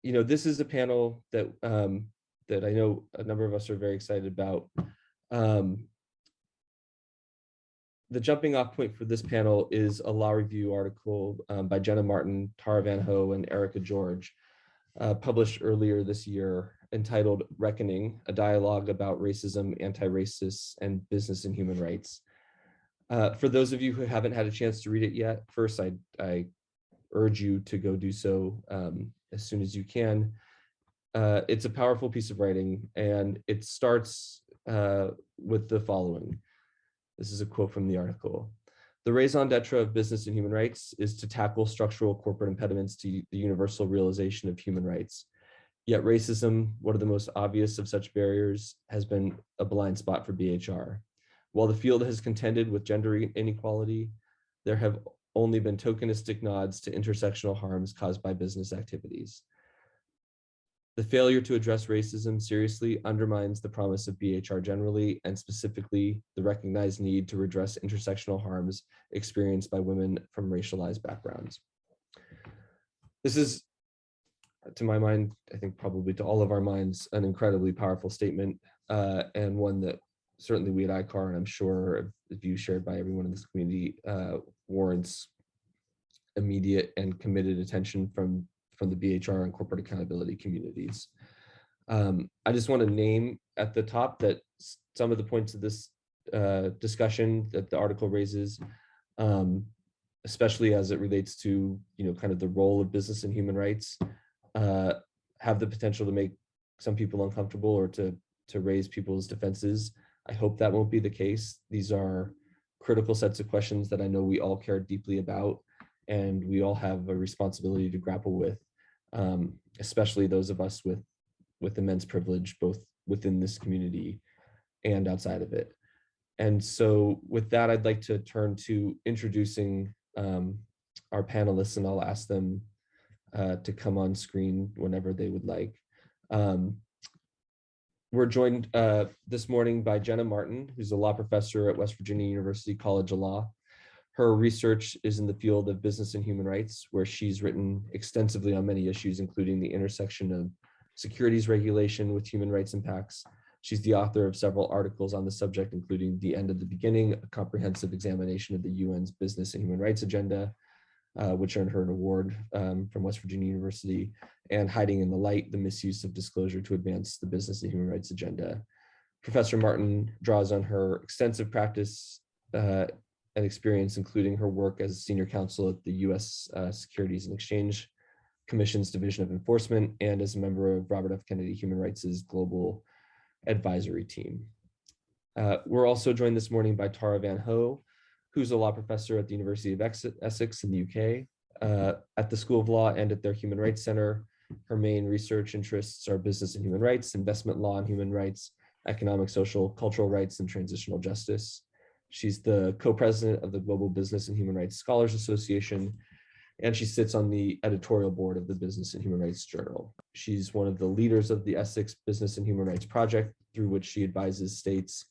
this is a panel that that I know a number of us are very excited about. The jumping off point for this panel is a law review article by Jena Martin, Tara Van Ho, and Erika George, published earlier this year, entitled Reckoning, a dialogue about racism, anti-racists, and business and human rights. For those of you who haven't had a chance to read it yet, first, I urge you to go do so as soon as you can. It's a powerful piece of writing, and it starts with the following. This is a quote from the article. The raison d'etre of business and human rights is to tackle structural corporate impediments to the universal realization of human rights. Yet racism, one of the most obvious of such barriers, has been a blind spot for BHR. While the field has contended with gender inequality, there have only been tokenistic nods to intersectional harms caused by business activities. The failure to address racism seriously undermines the promise of BHR generally, and specifically the recognized need to redress intersectional harms experienced by women from racialized backgrounds. This is, to my mind, I think probably to all of our minds, an incredibly powerful statement, and one that certainly we at ICAR, and I'm sure a view shared by everyone in this community, warrants immediate and committed attention from the BHR and corporate accountability communities. I just want to name at the top that some of the points of this discussion that the article raises, especially as it relates to kind of the role of business and human rights, have the potential to make some people uncomfortable or to raise people's defenses. I hope that won't be the case. These are critical sets of questions that I know we all care deeply about, and we all have a responsibility to grapple with, especially those of us with immense privilege, both within this community and outside of it. And so with that, I'd like to turn to introducing our panelists, and I'll ask them to come on screen whenever they would like. We're joined this morning by Jena Martin, who's a law professor at West Virginia University College of Law. Her research is in the field of business and human rights, where she's written extensively on many issues, including the intersection of securities regulation with human rights impacts. She's the author of several articles on the subject, including The End of the Beginning, a comprehensive examination of the UN's business and human rights agenda, which earned her an award from West Virginia University, and Hiding in the Light, the misuse of disclosure to advance the business and human rights agenda. Professor Martin draws on her extensive practice and experience, including her work as senior counsel at the U.S. Securities and Exchange Commission's Division of Enforcement, and as a member of Robert F. Kennedy Human Rights' Global Advisory Team. We're also joined this morning by Tara Van Ho, who's a law professor at the University of Essex in the UK. At the School of Law and at their Human Rights Center, her main research interests are business and human rights, investment law and human rights, economic, social, cultural rights, and transitional justice. She's the co-president of the Global Business and Human Rights Scholars Association, and she sits on the editorial board of the Business and Human Rights Journal. She's one of the leaders of the Essex Business and Human Rights Project, through which she advises states,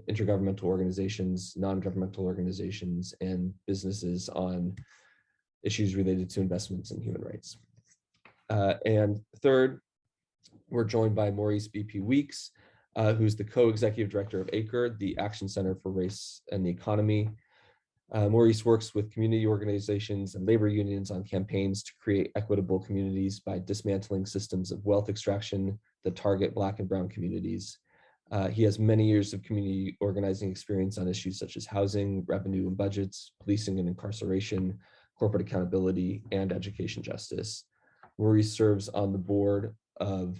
intergovernmental organizations, non-governmental organizations, and businesses on issues related to investments in human rights. And third, we're joined by Maurice B.P. Weeks, who's the co-executive director of ICAR, the Action Center for Race and the Economy. Maurice works with community organizations and labor unions on campaigns to create equitable communities by dismantling systems of wealth extraction that target Black and Brown communities. He has many years of community organizing experience on issues such as housing, revenue and budgets, policing and incarceration, corporate accountability, and education justice. Maurice serves on the board of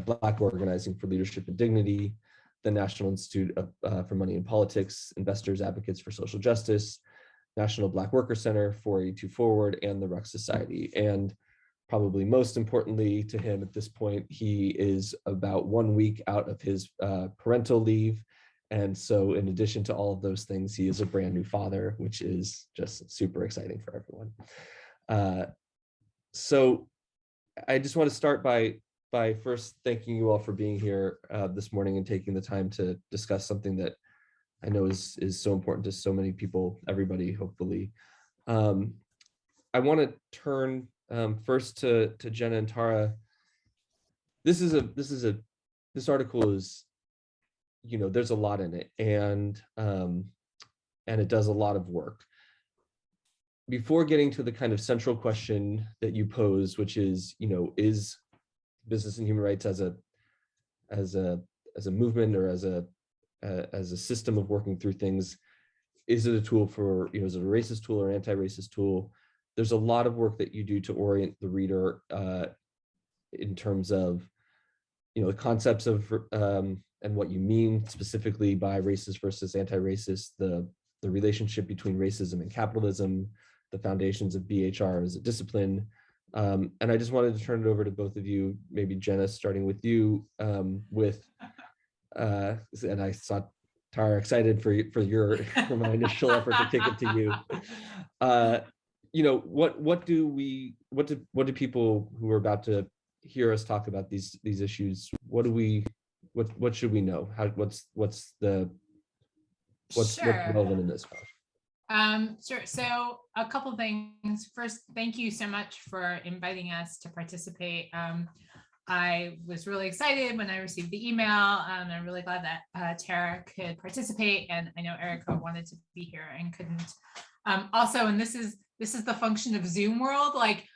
Black Organizing for Leadership and Dignity, the National Institute for Money and Politics, Investors Advocates for Social Justice, National Black Worker Center, 482 Forward, and the Ruck Society. And probably most importantly to him at this point, he is about 1 week out of his parental leave. And so in addition to all of those things, he is a brand new father, which is just super exciting for everyone. So I just want to start by first thanking you all for being here this morning and taking the time to discuss something that I know is so important to so many people, everybody, hopefully. I want to turn First to Jena and Tara. This article is, there's a lot in it, and it does a lot of work. Before getting to the kind of central question that you pose, which is, is business and human rights as a movement, or as a system of working through things, is it a tool for, is it a racist tool or anti-racist tool? There's a lot of work that you do to orient the reader in terms of, the concepts of and what you mean specifically by racist versus anti-racist, the relationship between racism and capitalism, the foundations of BHR as a discipline. And I just wanted to turn it over to both of you, maybe Jena, starting with you, and I saw Tara excited for my initial effort to kick it to you. What do people who are about to hear us talk about these issues, what should we know? What's relevant in this? Sure. So a couple of things. First, thank you so much for inviting us to participate. I was really excited when I received the email. I'm really glad that Tara could participate, and I know Erika wanted to be here and couldn't. Also, and this is the function of Zoom world. Like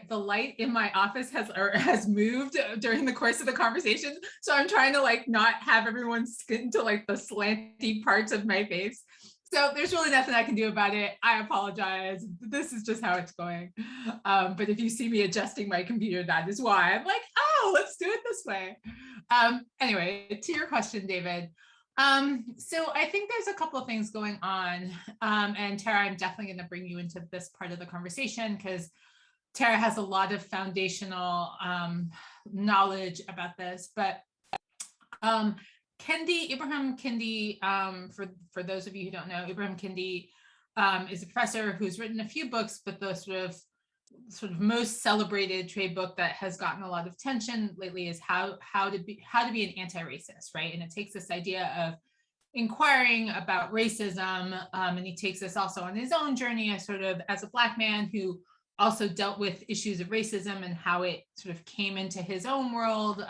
the light in my office has moved during the course of the conversation, so I'm trying to not have everyone skin to the slanty parts of my face. So there's really nothing I can do about it. I apologize. This is just how it's going. But if you see me adjusting my computer, that is why. I'm like, oh, let's do it this way. Anyway, to your question, David. So I think there's a couple of things going on. And Tara, I'm definitely going to bring you into this part of the conversation because Tara has a lot of foundational knowledge about this. But Ibrahim Kendi, for those of you who don't know, Ibrahim Kendi is a professor who's written a few books, but the sort of most celebrated trade book that has gotten a lot of attention lately is how to be an anti-racist, right? And it takes this idea of inquiring about racism, and he takes us also on his own journey as a Black man who also dealt with issues of racism and how it sort of came into his own world.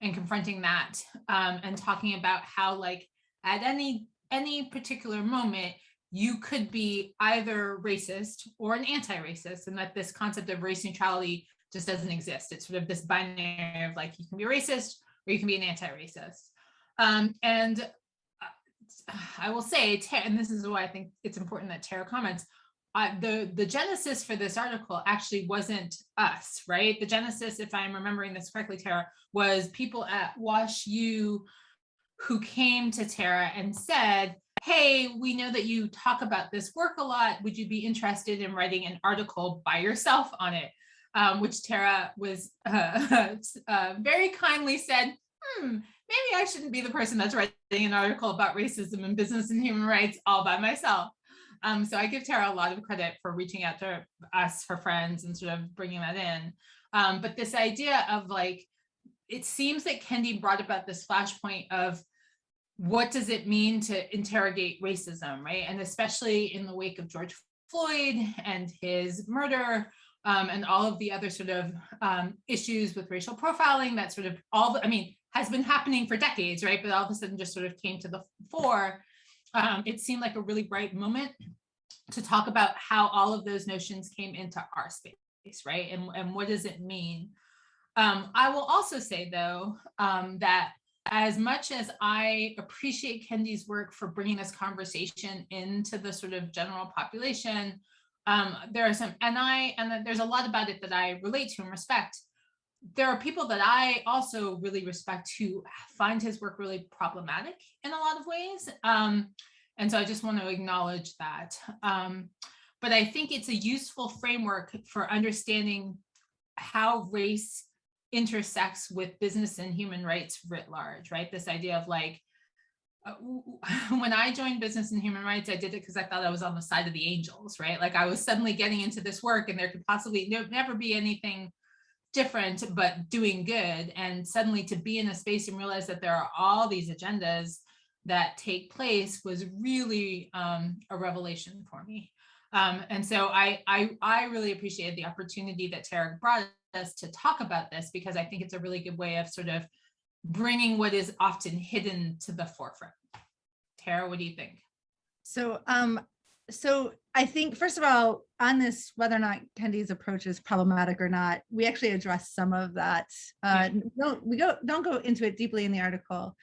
And confronting that, and talking about how at any particular moment, you could be either racist or an anti-racist, and that this concept of race neutrality just doesn't exist. It's sort of this binary of you can be racist or you can be an anti-racist. And I will say, and this is why I think it's important that Tara comments, the genesis for this article actually wasn't us, right? The genesis, if I'm remembering this correctly, Tara, was people at Wash U who came to Tara and said, hey, we know that you talk about this work a lot. Would you be interested in writing an article by yourself on it? Which Tara was very kindly said, maybe I shouldn't be the person that's writing an article about racism and business and human rights all by myself. So I give Tara a lot of credit for reaching out to us, her friends, and sort of bringing that in. But this idea of it seems that Kendi brought about this flashpoint of what does it mean to interrogate racism, right? And especially in the wake of George Floyd and his murder, and all of the other sort of issues with racial profiling that sort of has been happening for decades, right? But all of a sudden just sort of came to the fore. It seemed like a really bright moment to talk about how all of those notions came into our space, right? And what does it mean? I will also say, though, that as much as I appreciate Kendi's work for bringing this conversation into the sort of general population, there are some, and there's a lot about it that I relate to and respect. There are people that I also really respect who find his work really problematic in a lot of ways. And so I just want to acknowledge that. But I think it's a useful framework for understanding how race intersects with business and human rights writ large, right? This idea of when I joined business and human rights, I did it because I thought I was on the side of the angels, right? I was suddenly getting into this work and there could possibly never be anything different but doing good. And suddenly to be in a space and realize that there are all these agendas that take place was really a revelation for me. And so I really appreciated the opportunity that Tara brought us to talk about this, because I think it's a really good way of sort of bringing what is often hidden to the forefront. Tara, what do you think? So I think, first of all, on this, whether or not Kendi's approach is problematic or not, we actually address some of that. Don't go into it deeply in the article.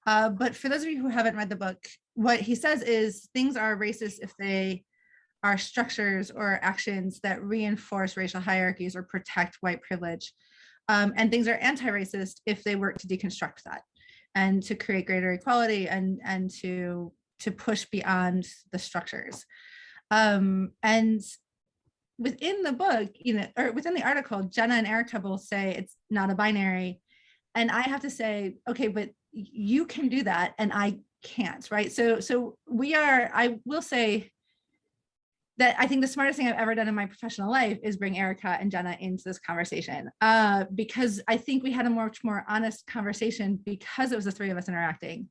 But for those of you who haven't read the book, what he says is things are racist if they are structures or actions that reinforce racial hierarchies or protect white privilege. And things are anti-racist if they work to deconstruct that and to create greater equality and to push beyond the structures. And within the book, or within the article, Jena and Erika both say it's not a binary. And I have to say, okay, but you can do that and I can't, right? So I will say that I think the smartest thing I've ever done in my professional life is bring Erika and Jena into this conversation, because I think we had a much more honest conversation because it was the three of us interacting.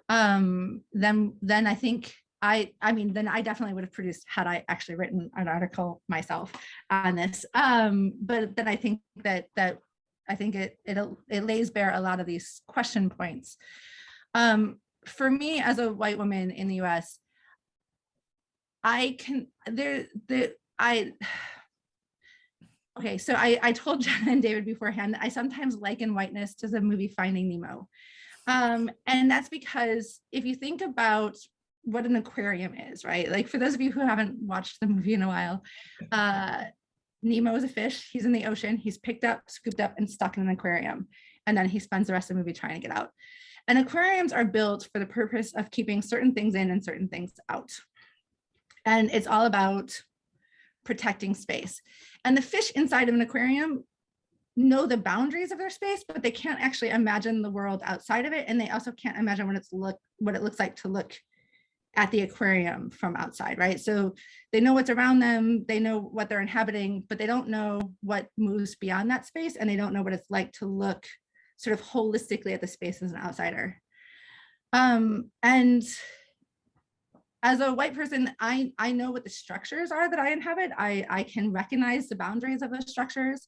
Then I think then I definitely would have produced had I actually written an article myself on this. But then I think that I think it lays bare a lot of these question points. For me as a white woman in the US, I told Jena and David beforehand, I sometimes liken whiteness to the movie Finding Nemo. And that's because if you think about what an aquarium is, right? Like for those of you who haven't watched the movie in a while, Nemo is a fish, he's in the ocean, he's picked up, scooped up and stuck in an aquarium. And then he spends the rest of the movie trying to get out. And aquariums are built for the purpose of keeping certain things in and certain things out. And it's all about protecting space. And the fish inside of an aquarium know the boundaries of their space, but they can't actually imagine the world outside of it. And they also can't imagine what it looks like to look at the aquarium from outside, right? So they know what's around them, they know what they're inhabiting, but they don't know what moves beyond that space. And they don't know what it's like to look sort of holistically at the space as an outsider. And as a white person, I know what the structures are that I inhabit. I can recognize the boundaries of those structures.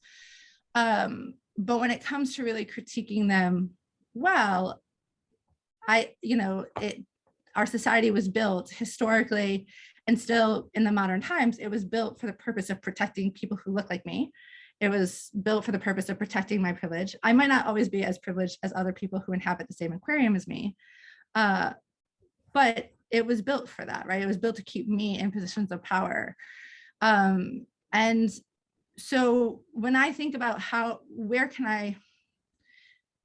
But when it comes to really critiquing them, well, our society was built historically and still in the modern times, it was built for the purpose of protecting people who look like me. It was built for the purpose of protecting my privilege. I might not always be as privileged as other people who inhabit the same aquarium as me, but it was built for that, right? It was built to keep me in positions of power. And so when I think about where can I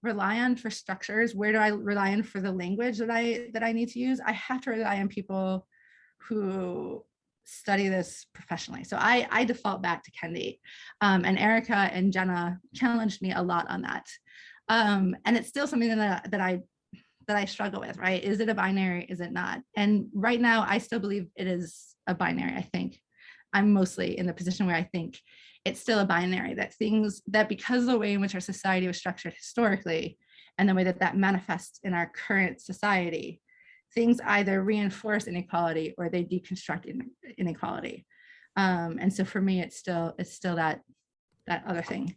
rely on for structures, where do I rely on for the language that I need to use, I have to rely on people who study this professionally. So I default back to Kendi, and Erika and Jena challenged me a lot on that. And it's still something that I struggle with, right? Is it a binary? Is it not? And right now, I still believe it is a binary. I think I'm mostly in the position where I think it's still a binary, that because of the way in which our society was structured historically and the way that manifests in our current society, things either reinforce inequality or they deconstruct inequality. And so for me, it's still that other thing.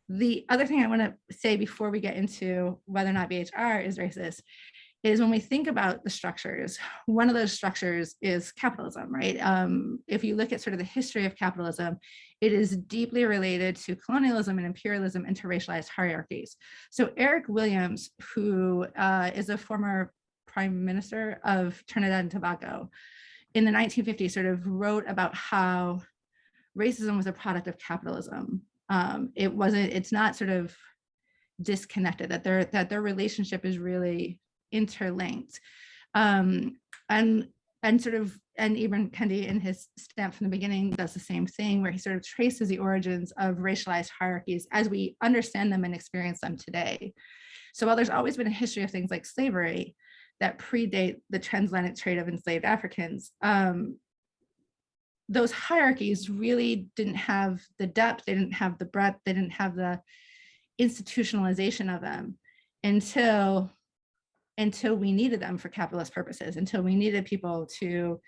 The other thing I want to say before we get into whether or not BHR is racist is when we think about the structures, one of those structures is capitalism, right? If you look at sort of the history of capitalism, it is deeply related to colonialism and imperialism and to racialized hierarchies. So Eric Williams, who is a former prime minister of Trinidad and Tobago, in the 1950s sort of wrote about how racism was a product of capitalism. It's not sort of disconnected, that their relationship is really interlinked. And Ibram Kendi in his Stamp from the Beginning does the same thing, where he sort of traces the origins of racialized hierarchies as we understand them and experience them today. So while there's always been a history of things like slavery that predate the transatlantic trade of enslaved Africans, those hierarchies really didn't have the depth, they didn't have the breadth, they didn't have the institutionalization of them until we needed them for capitalist purposes, until we needed people to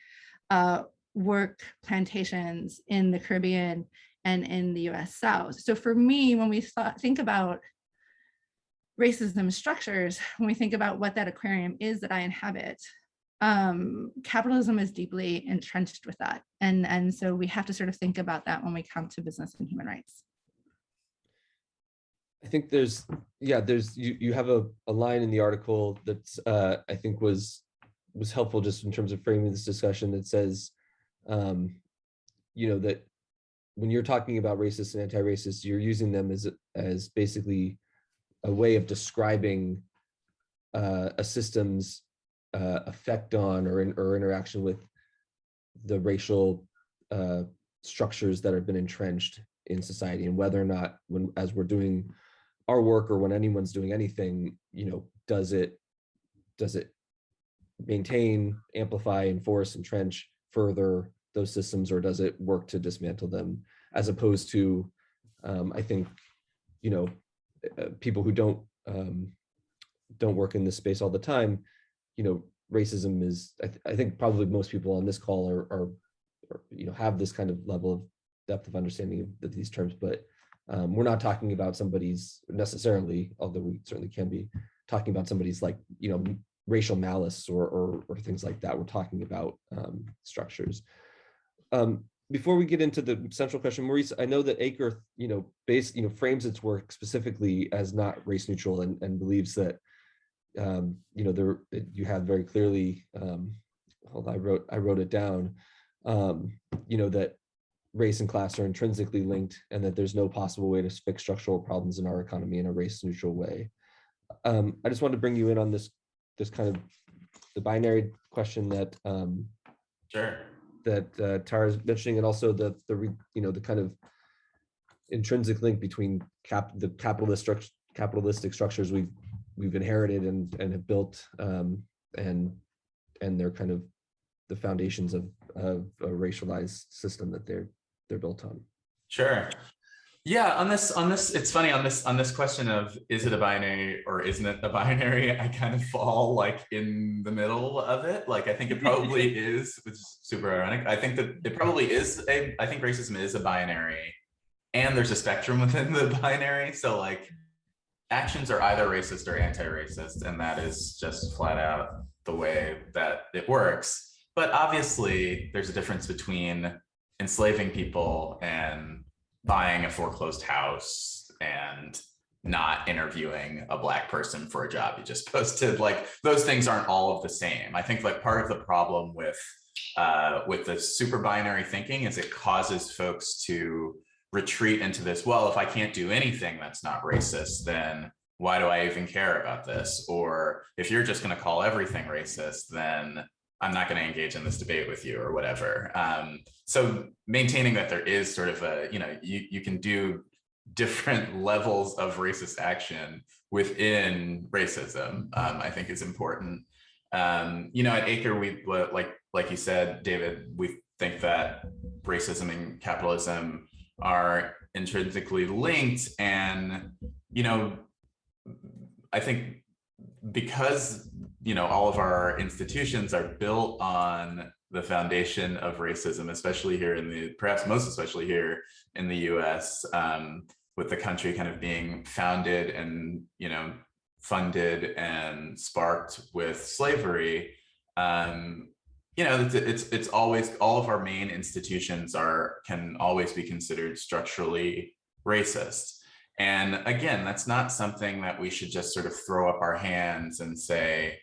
work plantations in the Caribbean and in the US South. So for me, when we think about racism structures, when we think about what that aquarium is that I inhabit, capitalism is deeply entrenched with that. And so we have to sort of think about that when we come to business and human rights. I think you have a line in the article that's I think was helpful just in terms of framing this discussion that says, that when you're talking about racist and anti-racist, you're using them as basically a way of describing a system's effect on or interaction with the racial structures that have been entrenched in society, and whether or not, as we're doing our work or when anyone's doing anything, does it maintain, amplify, enforce, entrench further those systems, or does it work to dismantle them? As opposed to, I think, people who don't work in this space all the time, racism is, I think probably most people on this call are have this kind of level of depth of understanding of these terms, but we're not talking about somebody's necessarily, although we certainly can be talking about somebody's racial malice or things like that. We're talking about structures. Before we get into the central question, Maurice, I know that ICAR, frames its work specifically as not race neutral and believes that, you have very clearly, hold on, I wrote it down, that race and class are intrinsically linked and that there's no possible way to fix structural problems in our economy in a race neutral way. I just wanted to bring you in on this kind of the binary question that Sure. that Tara's mentioning, and also the kind of intrinsic link between the capitalistic structures we've inherited and have built, and they're kind of the foundations of a racialized system that they're built on. Sure. Yeah, on this, it's funny on this question of is it a binary or isn't it a binary? I kind of fall in the middle of it. I think it probably is, which is super ironic. I think that it probably is I think racism is a binary, and there's a spectrum within the binary. So actions are either racist or anti-racist, and that is just flat out the way that it works. But obviously, there's a difference between enslaving people and buying a foreclosed house and not interviewing a Black person for a job you just posted. Those things aren't all of the same. I think part of the problem with the super binary thinking is it causes folks to retreat into this, well, if I can't do anything that's not racist, then why do I even care about this? Or if you're just going to call everything racist, then I'm not going to engage in this debate with you or whatever. So maintaining that there is sort of you can do different levels of racist action within racism, I think is important. At ICAR, like you said, David, we think that racism and capitalism are intrinsically linked. And, I think because all of our institutions are built on the foundation of racism, especially here perhaps most especially here in the US, with the country kind of being founded and funded and sparked with slavery. It's always, all of our main institutions can always be considered structurally racist. And again, that's not something that we should just sort of throw up our hands and say,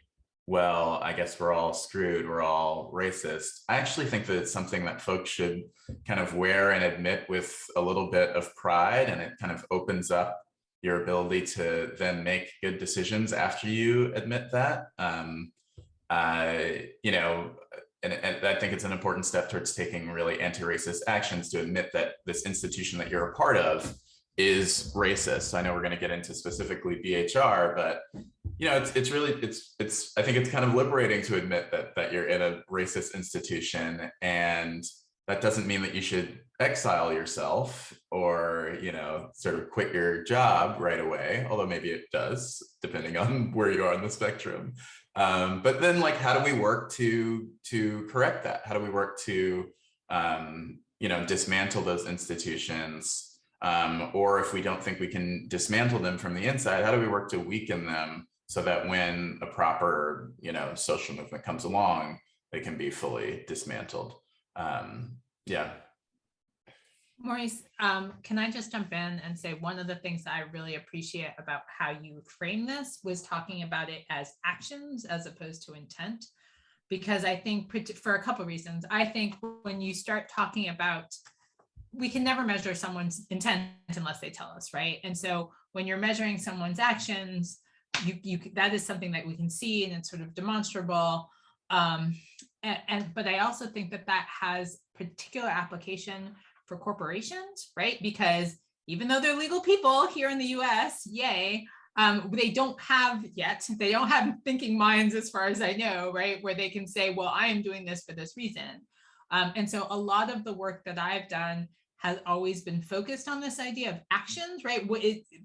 well, I guess we're all screwed, we're all racist. I actually think that it's something that folks should kind of wear and admit with a little bit of pride, and it kind of opens up your ability to then make good decisions after you admit that. And I think it's an important step towards taking really anti-racist actions, to admit that this institution that you're a part of is racist. So I know we're going to get into specifically BHR, but I think it's kind of liberating to admit that you're in a racist institution, and that doesn't mean that you should exile yourself or sort of quit your job right away, although maybe it does, depending on where you are on the spectrum. But then, like, how do we work to correct that? How do we work to dismantle those institutions? Or if we don't think we can dismantle them from the inside, how do we work to weaken them so that when a proper social movement comes along, they can be fully dismantled? Yeah. Maurice, can I just jump in and say one of the things that I really appreciate about how you frame this was talking about it as actions as opposed to intent, because I think for a couple of reasons. I think when you start talking about, we can never measure someone's intent unless they tell us, right? And so when you're measuring someone's actions, that is something that we can see and it's sort of demonstrable. But I also think that has particular application for corporations, right? Because even though they're legal people here in the US, yay, they don't have thinking minds as far as I know, right? Where they can say, well, I am doing this for this reason. And so a lot of the work that I've done has always been focused on this idea of actions, right?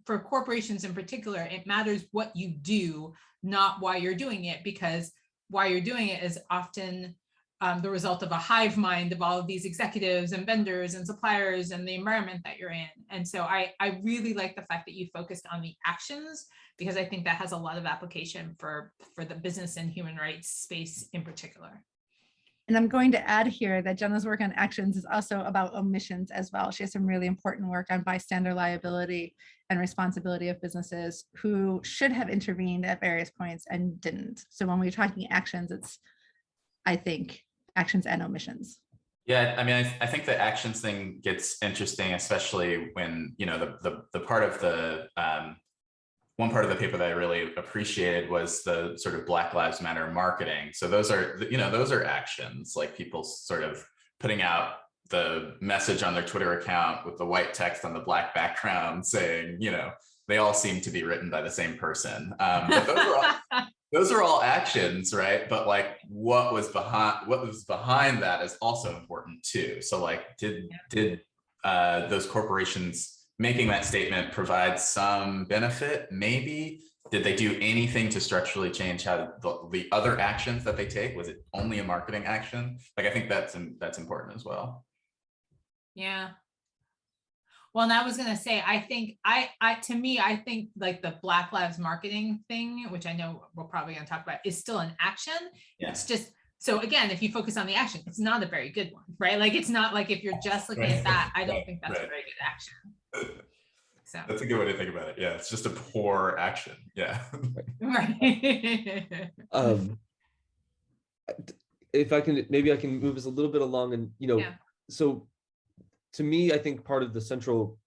For corporations in particular, it matters what you do, not why you're doing it, because why you're doing it is often the result of a hive mind of all of these executives and vendors and suppliers and the environment that you're in. And so I really like the fact that you focused on the actions, because I think that has a lot of application for the business and human rights space in particular. And I'm going to add here that Jena's work on actions is also about omissions as well. She has some really important work on bystander liability and responsibility of businesses who should have intervened at various points and didn't. So when we're talking actions, it's, I think, actions and omissions. Yeah, I mean, I think the actions thing gets interesting, especially when, the part of the, one part of the paper that I really appreciated was the sort of Black Lives Matter marketing. So those are actions, like people sort of putting out the message on their Twitter account with the white text on the black background saying, they all seem to be written by the same person. But those are all actions, right? But like what was behind that is also important too. So like, did those corporations making that statement provide some benefit? Maybe. Did they do anything to structurally change how the other actions that they take? Was it only a marketing action? Like, I think that's important as well. Yeah. Well, and I was going to say, I think I think like the Black Lives marketing thing, which I know we're probably going to talk about, is still an action. Yeah. It's just, so again, if you focus on the action, it's not a very good one, right? Like, it's not like if you're just looking at that, I don't think that's a very good action. So that's a good way to think about it. Yeah, it's just a poor action. Yeah. Right. If I can, maybe I can move us a little bit along, and so to me, I think part of the central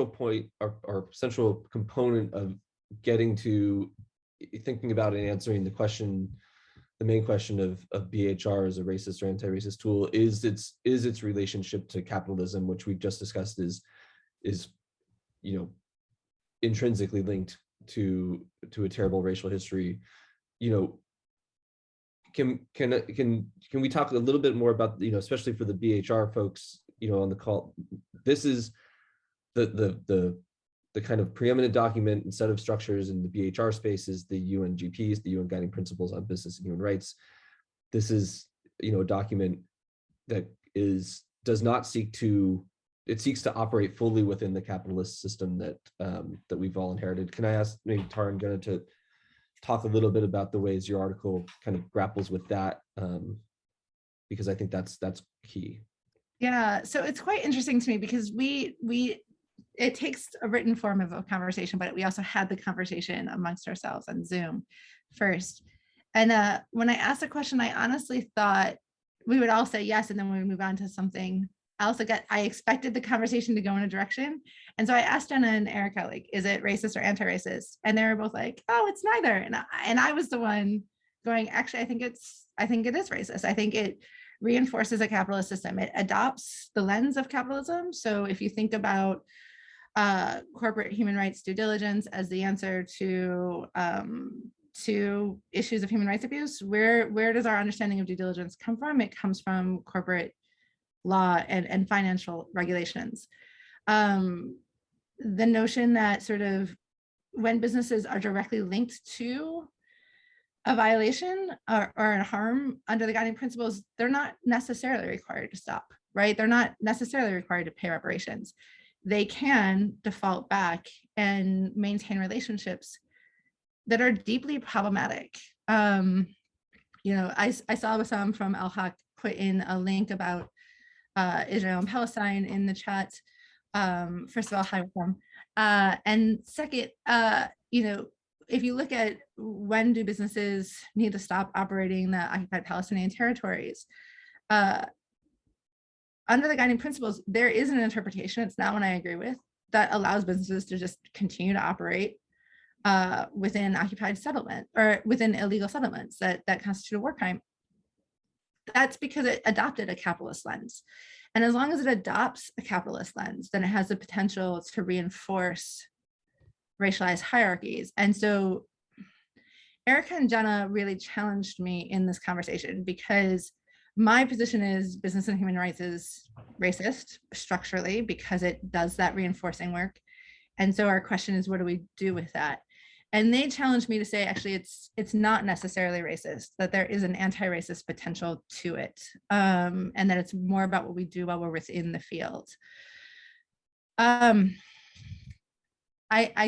point or central component of getting to thinking about and answering the main question of BHR as a racist or anti-racist tool is its relationship to capitalism, which we've just discussed is intrinsically linked to a terrible racial history. Can we talk a little bit more about, especially for the BHR folks, on the call? This is the kind of preeminent document and set of structures in the BHR space is the UNGPs, the UN Guiding Principles on Business and Human Rights. This is, a document that seeks to operate fully within the capitalist system that we've all inherited. Can I ask maybe Tara and Jena to talk a little bit about the ways your article kind of grapples with that, because I think that's key. Yeah, so it's quite interesting to me because it takes a written form of a conversation, but we also had the conversation amongst ourselves on Zoom first. And when I asked the question, I honestly thought we would all say yes, and then we would move on to something else. I expected the conversation to go in a direction. And so I asked Jena and Erika, like, is it racist or anti-racist? And they were both like, oh, it's neither. And I was the one going, actually, I think it is racist. I think it reinforces a capitalist system. It adopts the lens of capitalism. So if you think about corporate human rights due diligence as the answer to issues of human rights abuse, where does our understanding of due diligence come from? It comes from corporate law and financial regulations. The notion that sort of when businesses are directly linked to a violation or a harm under the guiding principles, they're not necessarily required to stop, right? They're not necessarily required to pay reparations. They can default back and maintain relationships that are deeply problematic. I saw Wissam from Al Haq put in a link about Israel and Palestine in the chat. First of all, hi Wissam. And second, if you look at when do businesses need to stop operating the occupied Palestinian territories, under the guiding principles, there is an interpretation, it's not one I agree with, that allows businesses to just continue to operate within occupied settlement or within illegal settlements that constitute a war crime. That's because it adopted a capitalist lens. And as long as it adopts a capitalist lens, then it has the potential to reinforce racialized hierarchies. And so Erika and Jena really challenged me in this conversation because my position is business and human rights is racist structurally because it does that reinforcing work. And so our question is, what do we do with that? And they challenged me to say, actually, it's not necessarily racist, that there is an anti-racist potential to it, and that it's more about what we do while we're within the field. I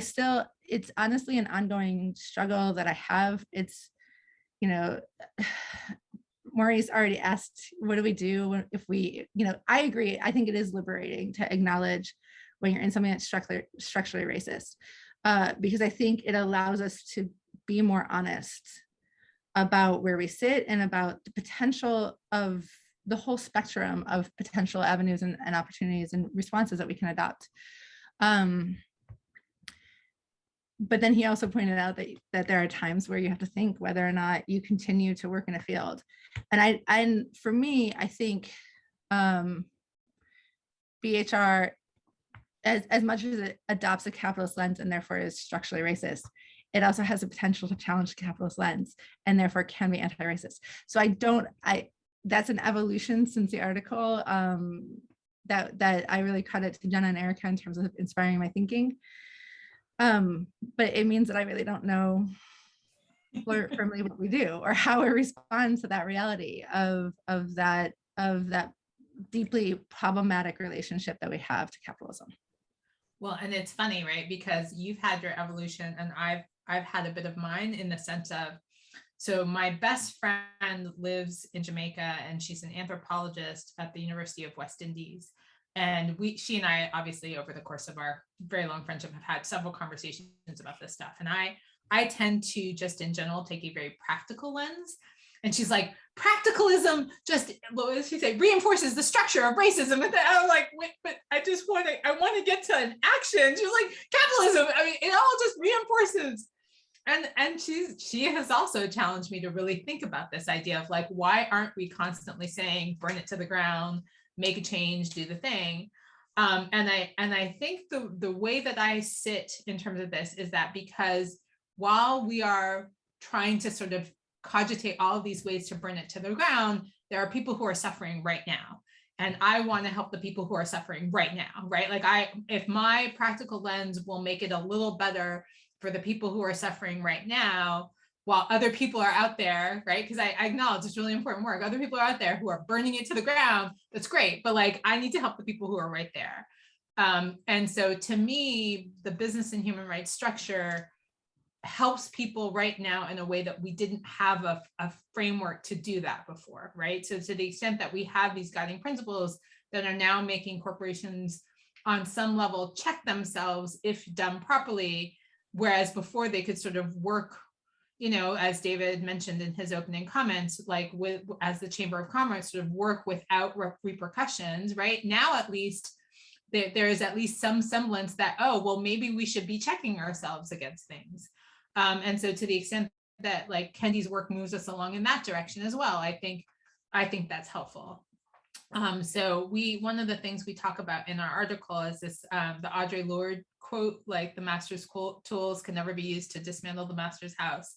still, it's honestly an ongoing struggle that I have. It's, Maurice already asked, what do we do if we, I agree. I think it is liberating to acknowledge when you're in something that's structurally racist, because I think it allows us to be more honest about where we sit and about the potential of the whole spectrum of potential avenues and opportunities and responses that we can adopt. But then he also pointed out that there are times where you have to think whether or not you continue to work in a field. And for me, I think BHR, as much as it adopts a capitalist lens and therefore is structurally racist, it also has the potential to challenge the capitalist lens and therefore can be anti-racist. So that's an evolution since the article that I really credit to Jena and Erika in terms of inspiring my thinking. But it means that I really don't know firmly what we do or how we respond to that reality of that deeply problematic relationship that we have to capitalism. Well, and it's funny, right? Because you've had your evolution and I've had a bit of mine in the sense of, so my best friend lives in Jamaica and she's an anthropologist at the University of West Indies. And she and I, obviously, over the course of our very long friendship, have had several conversations about this stuff. And I tend to just in general take a very practical lens. And she's like, practicalism just, what does she say, reinforces the structure of racism. And then I'm like, wait, but I want to get to an action. She's like, capitalism, I mean, it all just reinforces. And she has also challenged me to really think about this idea of like, why aren't we constantly saying, burn it to the ground, make a change, do the thing. And I think the way that I sit in terms of this is that because while we are trying to sort of cogitate all of these ways to burn it to the ground, there are people who are suffering right now. And I want to help the people who are suffering right now, right? Like if my practical lens will make it a little better for the people who are suffering right now, while other people are out there, right? Because I acknowledge it's really important work. Other people are out there who are burning it to the ground. That's great. But like, I need to help the people who are right there. And so to me, the business and human rights structure helps people right now in a way that we didn't have a framework to do that before, right? So to the extent that we have these guiding principles that are now making corporations on some level check themselves if done properly, whereas before they could sort of work, as David mentioned in his opening comments, like as the Chamber of Commerce sort of work without repercussions, right? Now, at least there is at least some semblance that, oh, well, maybe we should be checking ourselves against things. And so to the extent that like Kendi's work moves us along in that direction as well, I think that's helpful. So one of the things we talk about in our article is this, the Audre Lorde quote, like the master's tools can never be used to dismantle the master's house.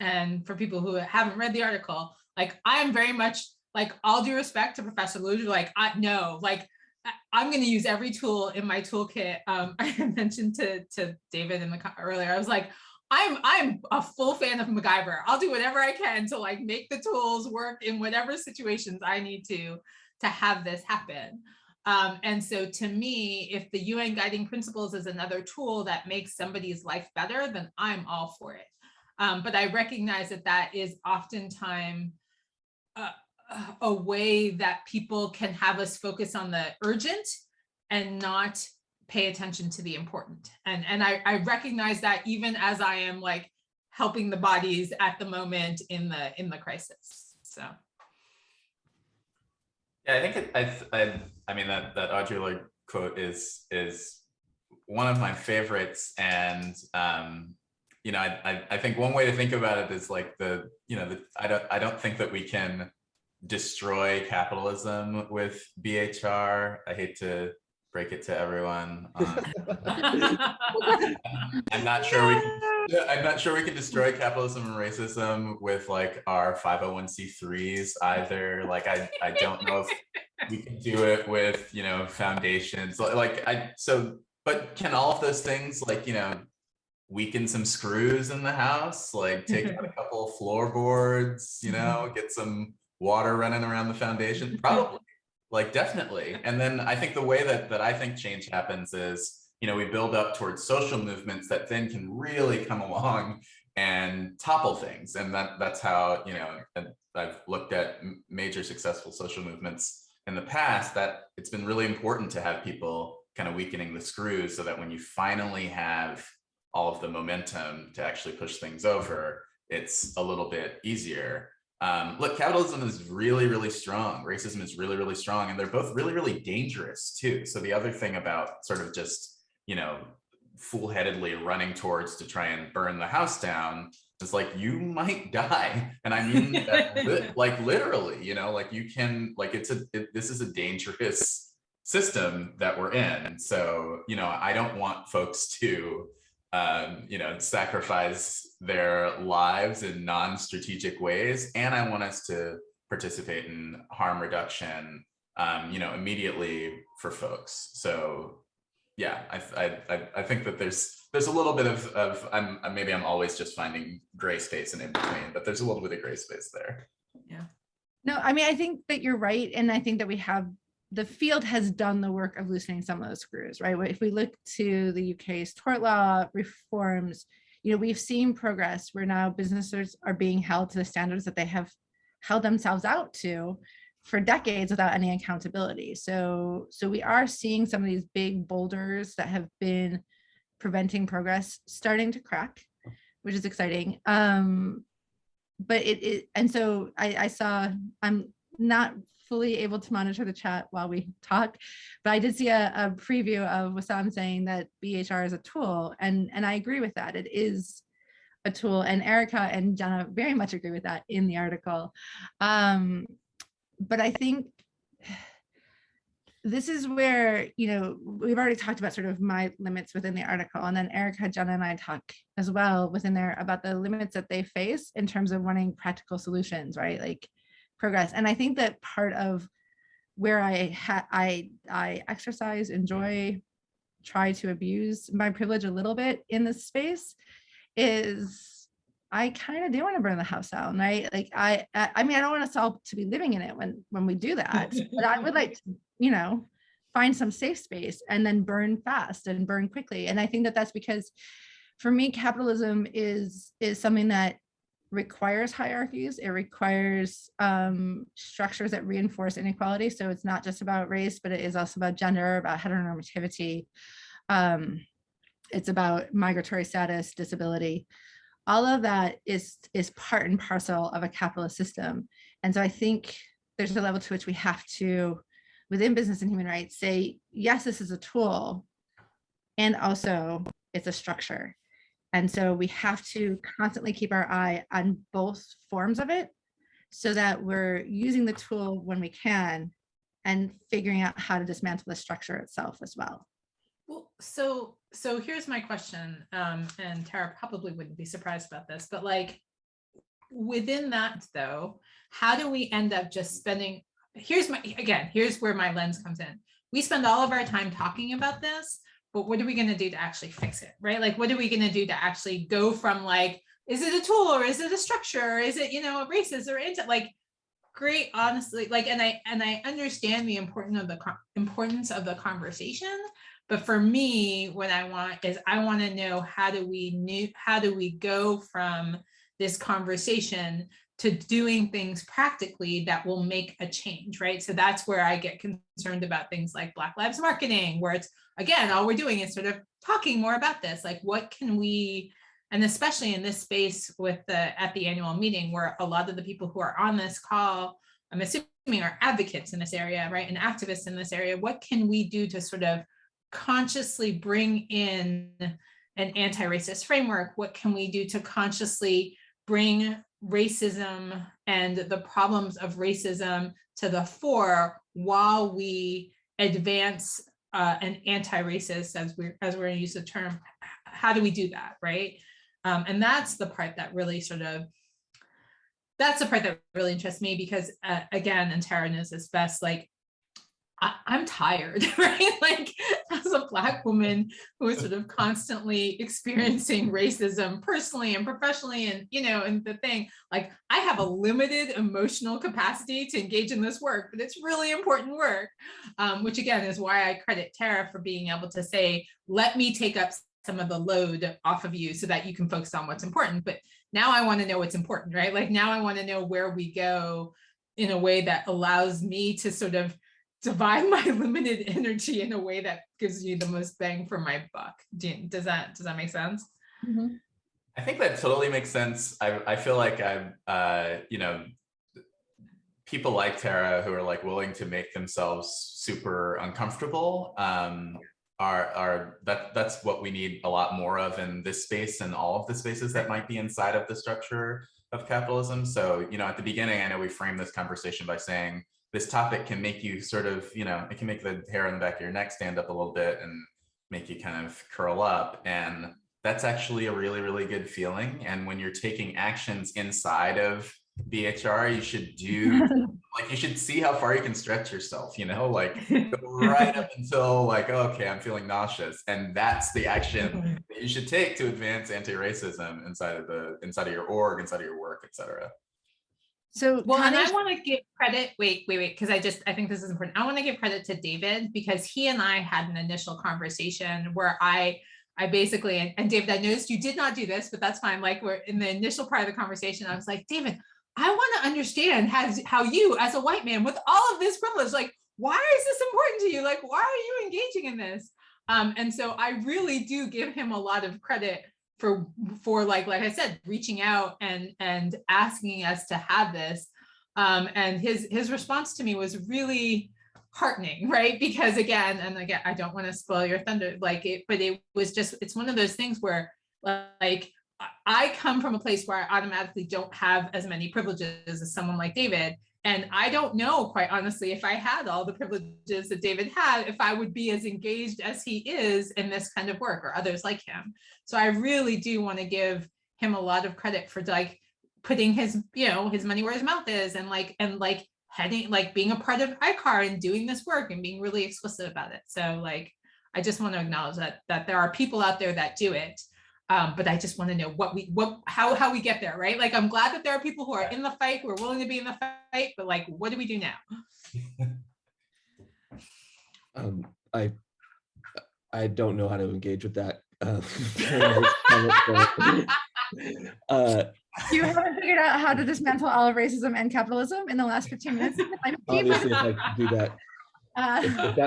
And for people who haven't read the article, like I am very much like, all due respect to Professor Lorde, like I'm going to use every tool in my toolkit. I mentioned to David earlier, I was like, I'm a full fan of MacGyver. I'll do whatever I can to like make the tools work in whatever situations I need to have this happen. And so to me, if the UN guiding principles is another tool that makes somebody's life better, then I'm all for it. But I recognize that that is oftentimes a way that people can have us focus on the urgent and not pay attention to the important. And I recognize that even as I am like helping the bodies at the moment in the crisis. So. Yeah, I think I mean that Audre Lorde quote is one of my favorites, and you know, I think one way to think about it is like I don't think that we can destroy capitalism with BHR. I hate to break it to everyone. I'm not sure we can destroy capitalism and racism with like our 501c3s either. Like I don't know if we can do it with, you know, foundations. But can all of those things, like, you know, weaken some screws in the house, like take out a couple of floorboards, you know, get some water running around the foundation? Probably. Like, definitely. And then I think the way that I think change happens is, you know, we build up towards social movements that then can really come along and topple things. And that's how, you know, I've looked at major successful social movements in the past, that it's been really important to have people kind of weakening the screws so that when you finally have all of the momentum to actually push things over, it's a little bit easier. Look, capitalism is really, really strong. Racism is really, really strong. And they're both really, really dangerous too. So the other thing about sort of just, you know, foolheadedly running towards to try and burn the house down is like, you might die. And I mean that like literally, you know, like you can, like this is a dangerous system that we're in. So, you know, I don't want folks to you know, sacrifice their lives in non-strategic ways. And I want us to participate in harm reduction, you know, immediately for folks. So yeah, I think that there's a little bit of maybe I'm always just finding gray space and in between, but there's a little bit of gray space there. Yeah. No, I mean, I think that you're right. And I think that the field has done the work of loosening some of those screws, right? If we look to the UK's tort law reforms, you know, we've seen progress where now businesses are being held to the standards that they have held themselves out to for decades without any accountability. So we are seeing some of these big boulders that have been preventing progress starting to crack, which is exciting. But and so I saw, I'm not fully able to monitor the chat while we talk, but I did see a preview of Wissam saying that BHR is a tool, and I agree with that. It is a tool, and Erika and Jena very much agree with that in the article. But I think this is where, you know, we've already talked about sort of my limits within the article, and then Erika, Jena, and I talk as well within there about the limits that they face in terms of wanting practical solutions, right? Like progress. And I think that part of where I exercise, enjoy, try to abuse my privilege a little bit in this space is I kind of do want to burn the house down, right? Like I mean, I don't want us all to be living in it when we do that, but I would like to, you know, find some safe space and then burn fast and burn quickly. And I think that that's because for me, capitalism is something that requires hierarchies. It requires structures that reinforce inequality. So it's not just about race, but it is also about gender, about heteronormativity. It's about migratory status, disability. All of that is part and parcel of a capitalist system. And so I think there's a level to which we have to, within business and human rights, say, yes, this is a tool, and also it's a structure. And so we have to constantly keep our eye on both forms of it so that we're using the tool when we can and figuring out how to dismantle the structure itself as well. Well, so here's my question, and Tara probably wouldn't be surprised about this, but like within that though, how do we end up just spending, here's where my lens comes in. We spend all of our time talking about this, but what are we going to do to actually fix it, right? Like, what are we going to do to actually go from like, is it a tool or is it a structure? Or is it, racist or like, great, honestly, like, and I understand the importance of the conversation, but for me, what I want to know, how do we go from this conversation to doing things practically that will make a change, right? So that's where I get concerned about things like Black Lives Marketing, where it's, again, all we're doing is sort of talking more about this, like what can we, and especially in this space at the annual meeting, where a lot of the people who are on this call, I'm assuming, are advocates in this area, right? And activists in this area. What can we do to sort of consciously bring in an anti-racist framework? What can we do to consciously bring racism and the problems of racism to the fore while we advance an anti-racist, as we're going to use the term? How do we do that, right? And that's the part that really interests me, because again, and Tara knows this best, like, I'm tired, right? Like, as a Black woman who is sort of constantly experiencing racism personally and professionally, and, and the thing, like, I have a limited emotional capacity to engage in this work, but it's really important work, which again is why I credit Tara for being able to say, let me take up some of the load off of you so that you can focus on what's important. But now I want to know what's important, right? Like, now I want to know where we go in a way that allows me to sort of divide my limited energy in a way that gives you the most bang for my buck. Does that make sense? Mm-hmm. I think that totally makes sense. I feel like people like Tara, who are like willing to make themselves super uncomfortable, that's what we need a lot more of in this space and all of the spaces that might be inside of the structure of capitalism. So, at the beginning, I know we framed this conversation by saying this topic can make you sort of, it can make the hair on the back of your neck stand up a little bit and make you kind of curl up. And that's actually a really, really good feeling. And when you're taking actions inside of BHR, you should you should see how far you can stretch yourself, like go right up until like, okay, I'm feeling nauseous. And that's the action that you should take to advance anti-racism inside of your org, inside of your work, etc. So, well, and I want to give credit, wait, because I think this is important. I want to give credit to David, because he and I had an initial conversation where I basically, and David, I noticed you did not do this, but that's fine. Like, we're in the initial part of the conversation, I was like, David, I want to understand how you, as a white man with all of this privilege, like, why is this important to you? Like, why are you engaging in this? And so I really do give him a lot of credit for like I said, reaching out and asking us to have this. And his response to me was really heartening, right? Because again, I don't want to spoil your thunder, but it was just, it's one of those things where, like, I come from a place where I automatically don't have as many privileges as someone like David. And I don't know, quite honestly, if I had all the privileges that David had, if I would be as engaged as he is in this kind of work, or others like him. So I really do want to give him a lot of credit for like putting his money where his mouth is, and heading, like being a part of ICAR and doing this work and being really explicit about it. So like, I just want to acknowledge that there are people out there that do it. But I just want to know how we get there, right? Like, I'm glad that there are people who are in the fight, who are willing to be in the fight, but like, what do we do now? I don't know how to engage with that. You haven't figured out how to dismantle all of racism and capitalism in the last 15 minutes? Obviously, if I could do that.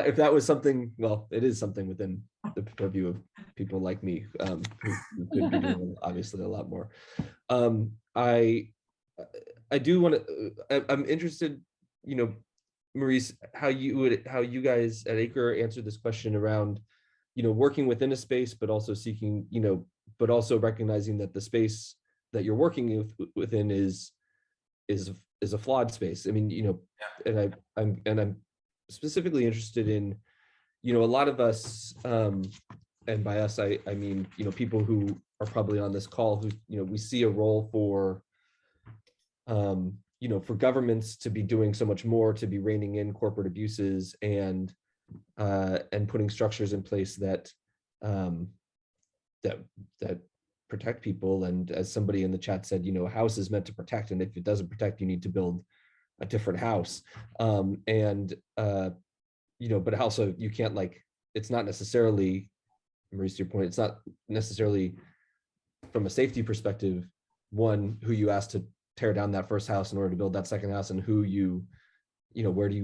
If that was something, well, it is something within the purview of people like me, who could be doing obviously a lot more. I do want to. I'm interested, Maurice, how you guys at ICAR answer this question around, working within a space, but also seeking, but also recognizing that the space that you're working within is a flawed space. I mean, and I'm specifically interested in, a lot of us, and by us, I mean, people who are probably on this call who, we see a role for, for governments to be doing so much more, to be reining in corporate abuses and putting structures in place that, that protect people. And as somebody in the chat said, you know, a house is meant to protect, and if it doesn't protect, you need to build a different house. You know, but also you can't, like, it's not necessarily, Maurice, to your point, it's not necessarily from a safety perspective, one, who you ask to tear down that first house in order to build that second house, and who you know, where do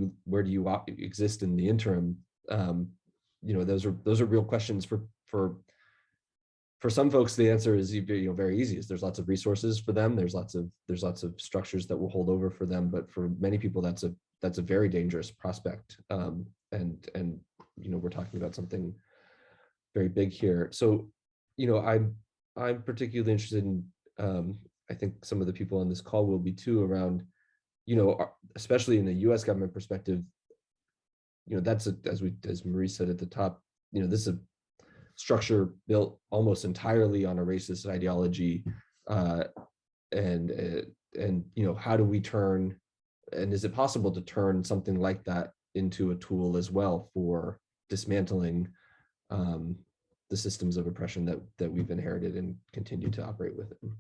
you exist in the interim. You know, those are real questions. For some folks, the answer is, you know, very easy. Is there's lots of resources for them. There's lots of structures that will hold over for them. But for many people, that's a very dangerous prospect. And you know, we're talking about something very big here. So, you know, I'm particularly interested in, I think some of the people on this call will be too, around, you know, especially in the U.S. government perspective, you know, that's as Marie said at the top, you know, this is a structure built almost entirely on a racist ideology, and you know, how do we turn, and is it possible to turn something like that into a tool as well for dismantling the systems of oppression that we've inherited and continue to operate within?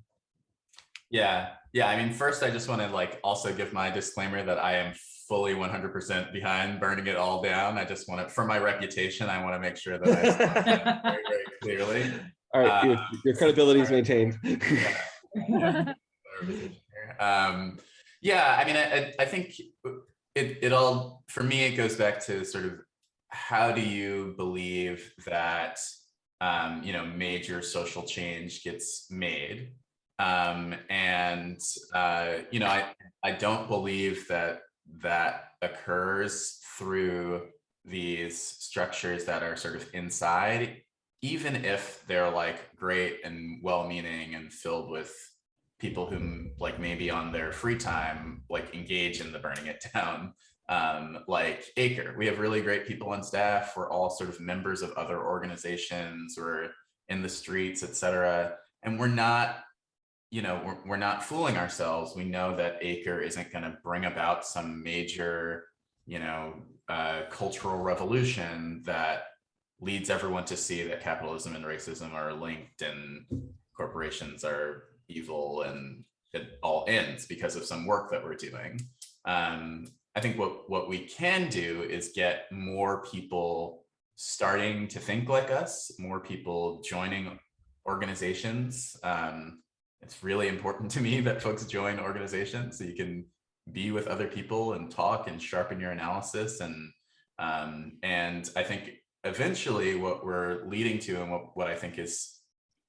Yeah. I mean, first, I just want to, like, also give my disclaimer that I am fully 100% behind burning it all down. I just want to, for my reputation, I want to make sure that I say that very, very clearly. All right, your credibility is maintained. Yeah, I mean, I think it all, for me, it goes back to sort of, how do you believe that you know, major social change gets made? You know, I don't believe that occurs through these structures that are sort of inside, even if they're, like, great and well-meaning and filled with people who, like, maybe on their free time, like, engage in the burning it down. Like ICAR, we have really great people on staff. We're all sort of members of other organizations, or in the streets, etc. And we're not, you know, we're not fooling ourselves. We know that ICAR isn't going to bring about some major, you know, cultural revolution that leads everyone to see that capitalism and racism are linked and corporations are evil, and it all ends because of some work that we're doing. I think what we can do is get more people starting to think like us, more people joining organizations. It's really important to me that folks join organizations so you can be with other people and talk and sharpen your analysis. And I think eventually what we're leading to, and what I think is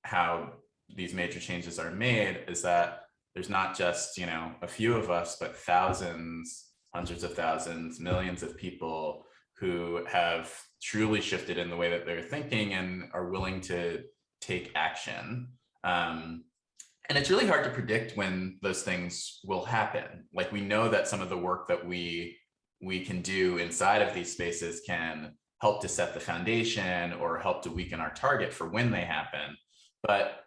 how these major changes are made, is that there's not just, you know, a few of us, but thousands, hundreds of thousands, millions of people who have truly shifted in the way that they're thinking and are willing to take action. And it's really hard to predict when those things will happen. Like, we know that some of the work that we can do inside of these spaces can help to set the foundation or help to weaken our target for when they happen. But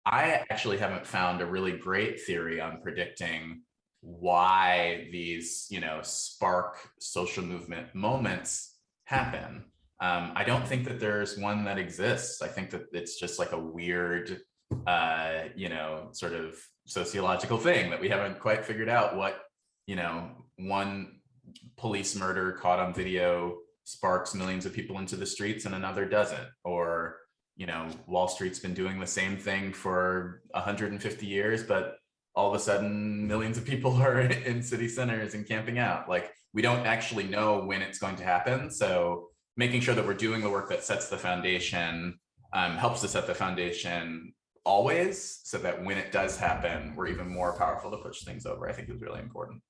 I actually haven't found a really great theory on predicting why these, you know, spark social movement moments happen. I don't think that there's one that exists. I think that it's just like a weird, you know, sort of sociological thing that we haven't quite figured out what, you know, one police murder caught on video sparks millions of people into the streets and another doesn't. Or, you know, Wall Street's been doing the same thing for 150 years, but all of a sudden millions of people are in city centers and camping out. Like, we don't actually know when it's going to happen. So making sure that we're doing the work that sets the foundation helps to set the foundation always, so that when it does happen, we're even more powerful to push things over. I think is really important.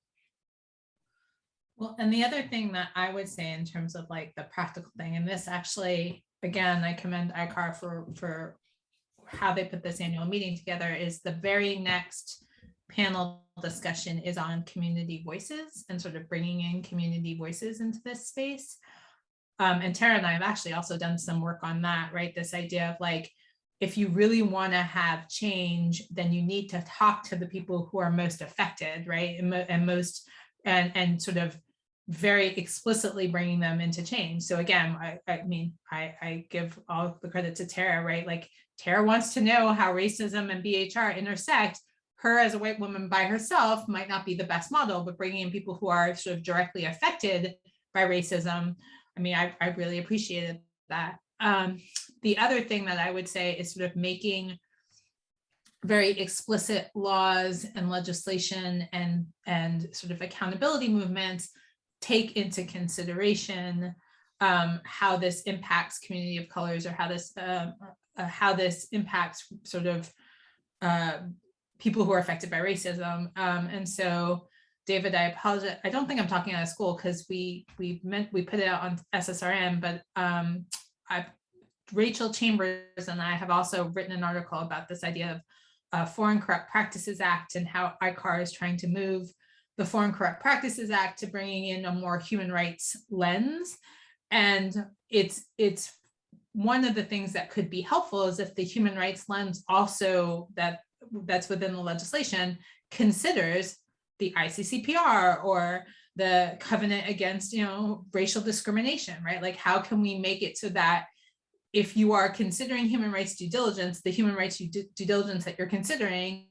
Well, and the other thing that I would say in terms of, like, the practical thing, and this actually, again, I commend ICAR for how they put this annual meeting together, is the very next panel discussion is on community voices and sort of bringing in community voices into this space. And Tara and I have actually also done some work on that, right? This idea of, like, if you really want to have change, then you need to talk to the people who are most affected, right? And sort of very explicitly bringing them into change. So again, I give all the credit to Tara, right? Like Tara wants to know how racism and BHR intersect. Her as a white woman by herself might not be the best model, but bringing in people who are sort of directly affected by racism, I mean, I really appreciated that. The other thing that I would say is sort of making very explicit laws and legislation and sort of accountability movements take into consideration how this impacts community of colors, or how this impacts sort of people who are affected by racism. And so, David, I apologize. I don't think I'm talking out of school because we put it out on SSRM, but Rachel Chambers and I have also written an article about this idea of Foreign Corrupt Practices Act and how ICAR is trying to move the Foreign Corrupt Practices Act to bringing in a more human rights lens. And it's one of the things that could be helpful is if the human rights lens also that's within the legislation considers the ICCPR or the Covenant Against, racial discrimination, right? Like, how can we make it so that if you are considering human rights due diligence, the human rights due diligence that you're considering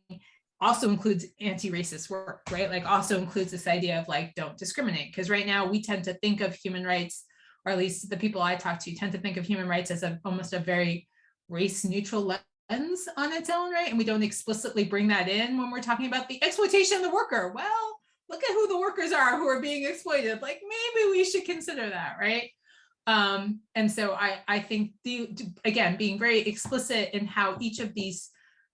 also includes anti-racist work, right? Like also includes this idea of like, don't discriminate. Because right now we tend to think of human rights, or at least the people I talk to tend to think of human rights as almost a very race neutral lens on its own, right? And we don't explicitly bring that in when we're talking about the exploitation of the worker. Well, look at who the workers are who are being exploited. Like maybe we should consider that, right? And so I think, again, being very explicit in how each of these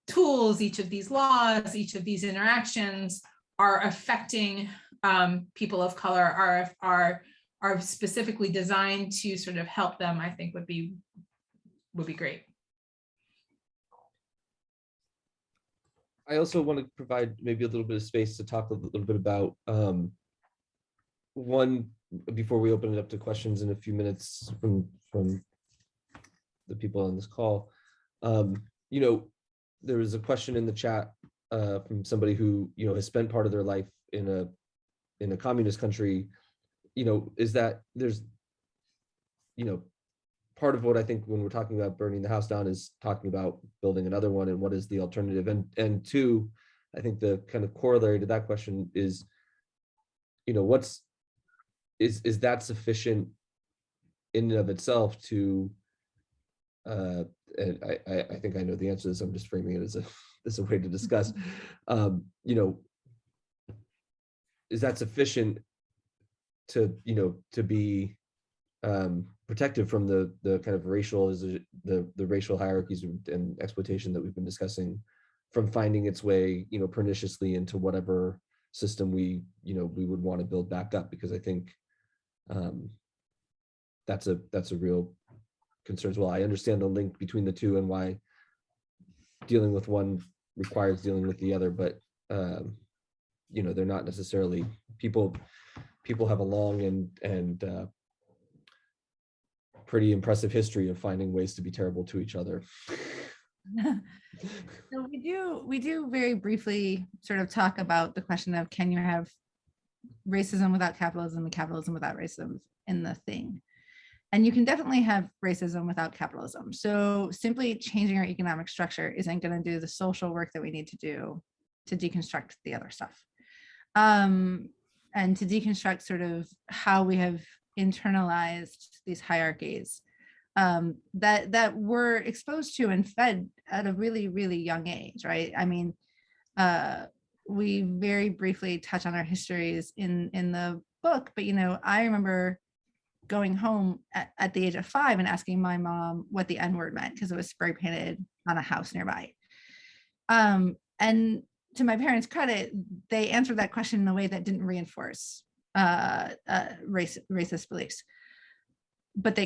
tools, each of these laws, each of these interactions are affecting people of color, are specifically designed to sort of help them, I think would be great. I also want to provide maybe a little bit of space to talk a little bit about one, before we open it up to questions in a few minutes from the people on this call. There was a question in the chat from somebody who has spent part of their life in a communist country. Is that there's part of what I think when we're talking about burning the house down is talking about building another one, and what is the alternative, and two, I think the kind of corollary to that question is is that sufficient in and of itself to and I think I know the answer to this, I'm just framing it as a way to discuss. Is that sufficient to be protective from the kind of the racial hierarchies and exploitation that we've been discussing from finding its way perniciously into whatever system we would want to build back up? Because I think that's a real concern as well. I understand the link between the two and why dealing with one requires dealing with the other, but they're not necessarily people have a long and pretty impressive history of finding ways to be terrible to each other. So we do very briefly sort of talk about the question of, can you have racism without capitalism and capitalism without racism in the thing? And you can definitely have racism without capitalism. So simply changing our economic structure isn't going to do the social work that we need to do to deconstruct the other stuff. And to deconstruct sort of how we have internalized these hierarchies that we're exposed to and fed at a really, really young age, right? I mean, we very briefly touch on our histories in the book, but I remember going home at the age of 5 and asking my mom what the N-word meant because it was spray painted on a house nearby. And to my parents' credit, they answered that question in a way that didn't reinforce racist beliefs. But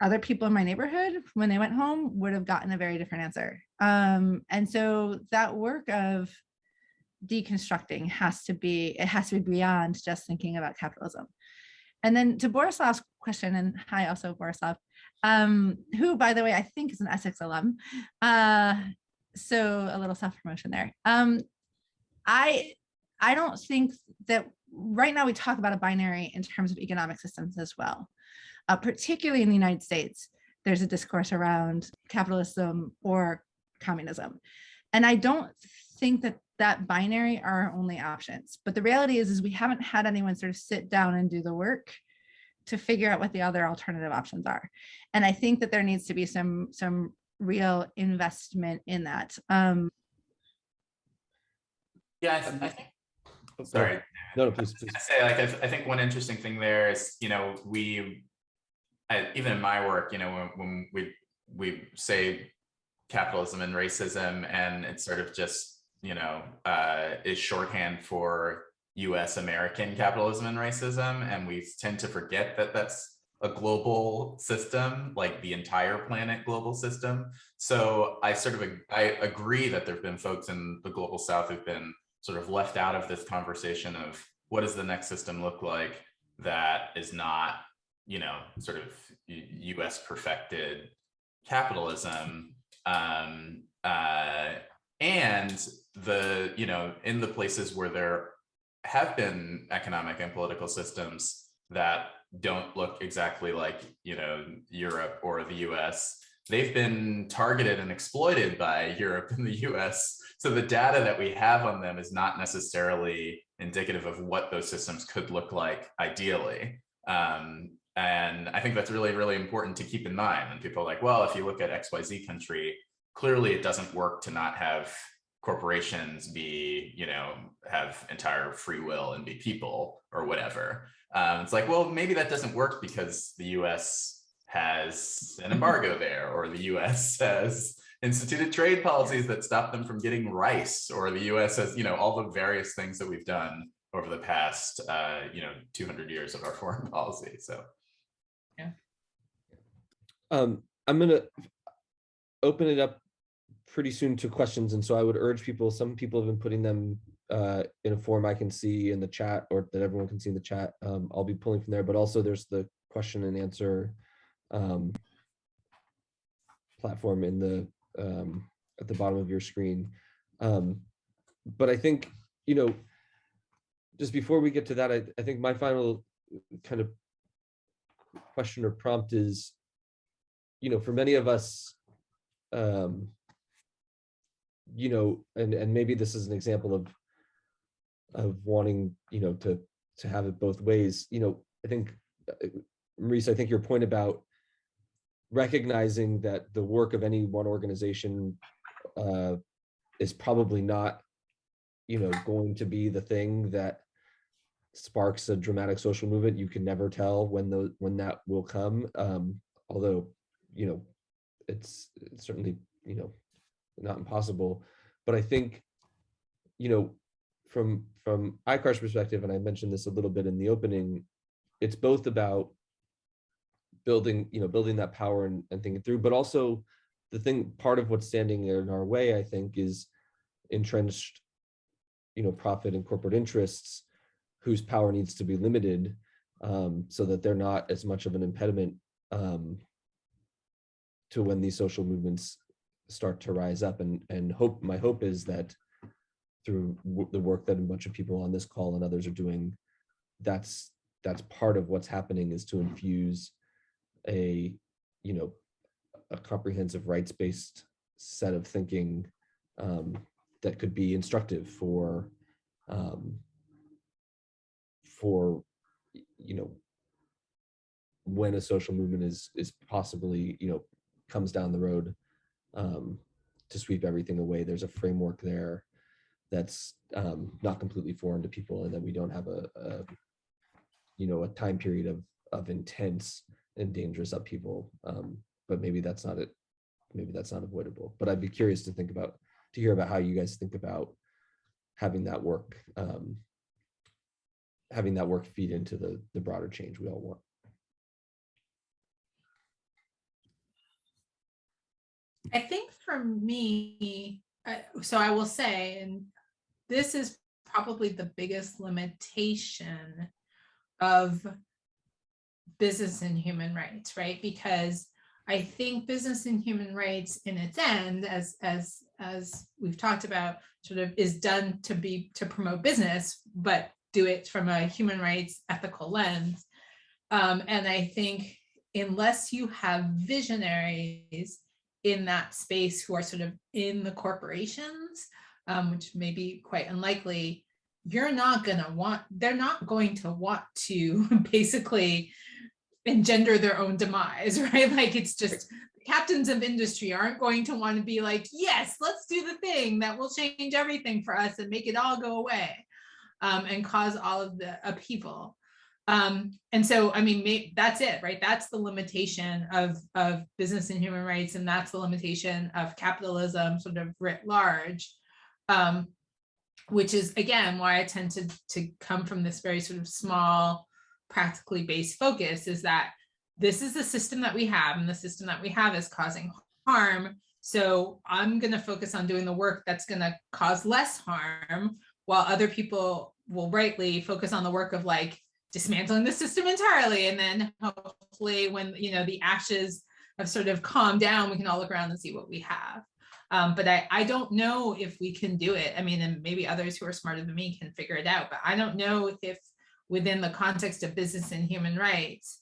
other people in my neighborhood, when they went home, would have gotten a very different answer. And so that work of deconstructing has to be beyond just thinking about capitalism. And then to Borislav's question, and hi also Borislav, who, by the way, I think is an Essex alum. So a little self-promotion there. I don't think that right now we talk about a binary in terms of economic systems as well. Particularly in the United States, there's a discourse around capitalism or communism. And I don't think that that binary are our only options. But the reality is we haven't had anyone sort of sit down and do the work to figure out what the other alternative options are. And I think that there needs to be some real investment in that. Yeah, I think. Sorry. No, please. I say, like, I think one interesting thing there is, you know, even in my work, you know, when we say capitalism and racism, and it's sort of just, you know, is shorthand for US American capitalism and racism, and we tend to forget that that's a global system, like the entire planet global system. So I agree that there have been folks in the global South who've been sort of left out of this conversation of what does the next system look like that is not, you know, sort of US perfected capitalism. And the, you know, in the places where there have been economic and political systems that don't look exactly like, you know, Europe or the US, they've been targeted and exploited by Europe and the US. So the data that we have on them is not necessarily indicative of what those systems could look like ideally. And I think that's really, really important to keep in mind. And people are like, well, if you look at XYZ country, clearly it doesn't work to not have corporations be, you know, have entire free will and be people or whatever. It's like, well, maybe that doesn't work because the US has an embargo there, or the US has instituted trade policies that stop them from getting rice, or the US has, you know, all the various things that we've done over the past, you know, 200 years of our foreign policy. So, yeah. I'm going to open it up pretty soon to questions. And so I would urge people, some people have been putting them in a form I can see in the chat, or that everyone can see in the chat. I'll be pulling from there, but also there's the question and answer platform in the at the bottom of your screen. But I think, you know, just before we get to that, I think my final kind of question or prompt is, you know, for many of us, you know, and maybe this is an example of wanting, you know, to have it both ways. You know, I think, Maurice, I think your point about recognizing that the work of any one organization is probably not, you know, going to be the thing that sparks a dramatic social movement. You can never tell when that will come. Although, you know, it's certainly, you know, not impossible. But I think, you know, from ICAR's perspective, and I mentioned this a little bit in the opening, it's both about building that power and thinking through, but also part of what's standing in our way, I think, is entrenched, you know, profit and corporate interests whose power needs to be limited, so that they're not as much of an impediment to when these social movements start to rise up. And my hope is that through the work that a bunch of people on this call and others are doing, that's part of what's happening, is to infuse a comprehensive rights-based set of thinking that could be instructive for you know, when a social movement is possibly, you know, comes down the road to sweep everything away. There's a framework there that's not completely foreign to people, and that we don't have a time period of intense and dangerous upheaval. But maybe that's not it. Maybe that's not avoidable. But I'd be curious to hear about how you guys think about having that work feed into the broader change we all want. I think for me, so I will say, and this is probably the biggest limitation of business and human rights, right? Because I think business and human rights in its end, as we've talked about, sort of is done to promote business, but do it from a human rights ethical lens. And I think unless you have visionaries in that space who are sort of in the corporations, which may be quite unlikely, they're not going to want to basically engender their own demise, right? Like, it's just captains of industry aren't going to want to be like, yes, let's do the thing that will change everything for us and make it all go away, and cause all of the upheaval. And so, I mean, that's it, right? That's the limitation of business and human rights, and that's the limitation of capitalism sort of writ large, which is, again, why I tend to come from this very sort of small, practically based focus, is that this is the system that we have, and the system that we have is causing harm. So I'm going to focus on doing the work that's going to cause less harm, while other people will rightly focus on the work of like dismantling the system entirely. And then hopefully when, you know, the ashes have sort of calmed down, we can all look around and see what we have. But I don't know if we can do it. I mean, and maybe others who are smarter than me can figure it out, but I don't know if within the context of business and human rights,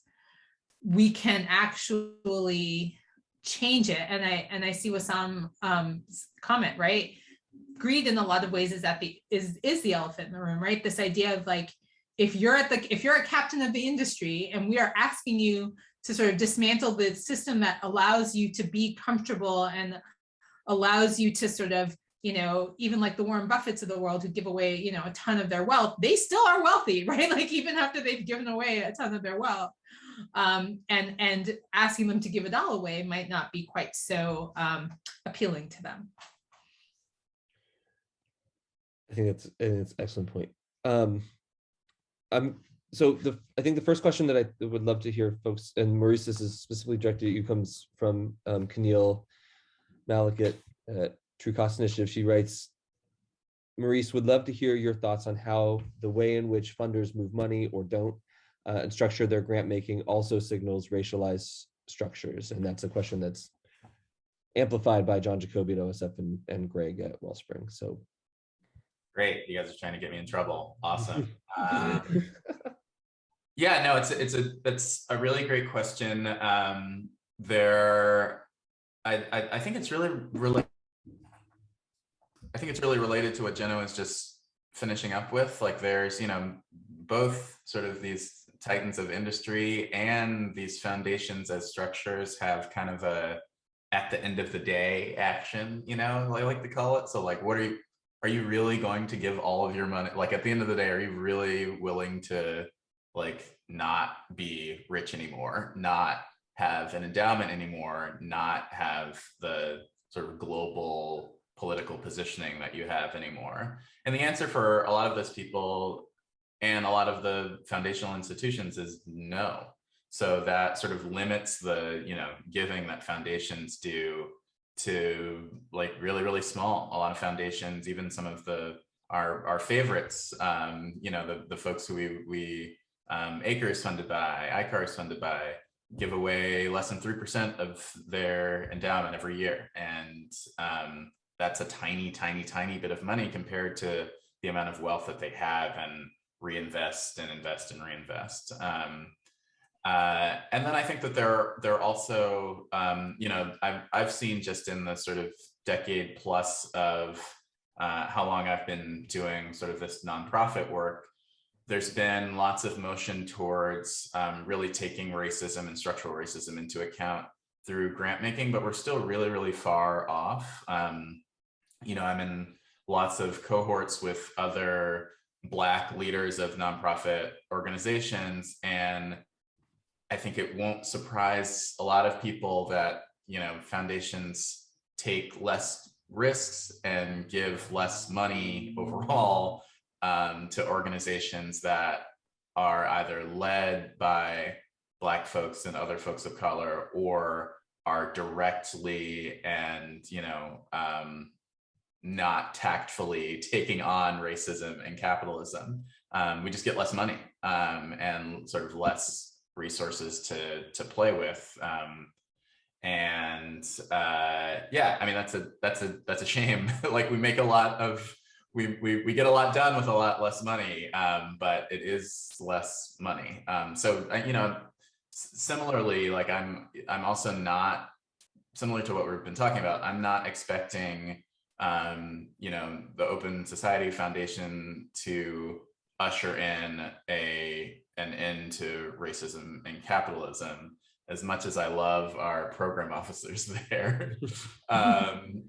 we can actually change it. And I see Wissam's comment, right? Greed in a lot of ways is the elephant in the room, right? This idea of like, if you're a captain of the industry and we are asking you to sort of dismantle the system that allows you to be comfortable and allows you to sort of, you know, even like the Warren Buffetts of the world who give away, you know, a ton of their wealth, they still are wealthy, right? Like even after they've given away a ton of their wealth, and asking them to give it all away might not be quite so appealing to them. I think it's an excellent point. So I think the first question that I would love to hear folks, and Maurice, this is specifically directed at you, comes from Camille Malik at True Cost Initiative. She writes, Maurice, would love to hear your thoughts on how the way in which funders move money or don't and structure their grant making also signals racialized structures. And that's a question that's amplified by John Jacoby at OSF and Greg at Wellspring. So great, you guys are trying to get me in trouble. Awesome. Yeah, no, it's a really great question. I think it's really related to what Jena was just finishing up with. Like, there's, you know, both sort of these titans of industry and these foundations as structures have kind of a at the end of the day action, you know, I like to call it. So like, are you really going to give all of your money? Like at the end of the day, are you really willing to like not be rich anymore, not have an endowment anymore, not have the sort of global political positioning that you have anymore? And the answer for a lot of those people and a lot of the foundational institutions is no. So that sort of limits the, you know, giving that foundations do to like really, really small. A lot of foundations, even some of our favorites, you know, the folks who we ICAR is funded by, ICAR is funded by, give away less than 3% of their endowment every year. And that's a tiny, tiny, tiny bit of money compared to the amount of wealth that they have and reinvest and invest and reinvest. And then I think that there are also, you know, I've seen just in the sort of decade plus of how long I've been doing sort of this nonprofit work, there's been lots of motion towards really taking racism and structural racism into account through grant making, but we're still really, really far off. You know, I'm in lots of cohorts with other Black leaders of nonprofit organizations, and I think it won't surprise a lot of people that, you know, foundations take less risks and give less money overall to organizations that are either led by Black folks and other folks of color, or are directly and, you know, not tactfully taking on racism and capitalism. We just get less money and sort of less resources to play with. Yeah, I mean, that's a shame. Like, we make a lot of we get a lot done with a lot less money, but it is less money. So you know, similarly, like I'm also not, similar to what we've been talking about, I'm not expecting you know, the Open Society Foundation to usher in an end to racism and capitalism, as much as I love our program officers there.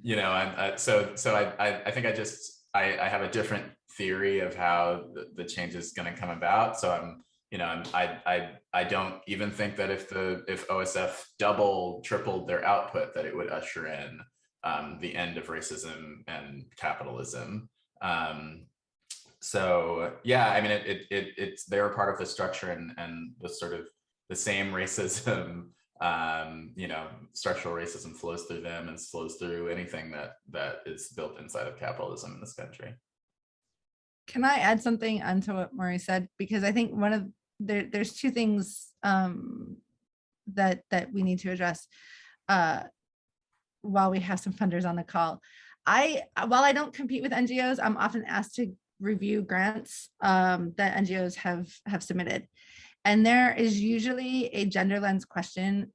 You know, and so I think I have a different theory of how the change is going to come about. So I don't even think that if OSF tripled their output, that it would usher in the end of racism and capitalism. So yeah, I mean, it's they're part of the structure, and the sort of the same racism, you know, structural racism flows through them and flows through anything that is built inside of capitalism in this country. Can I add something onto what Maury said? Because I think there's two things that we need to address while we have some funders on the call. While I don't compete with NGOs, I'm often asked to review grants that NGOs have submitted. And there is usually a gender lens question.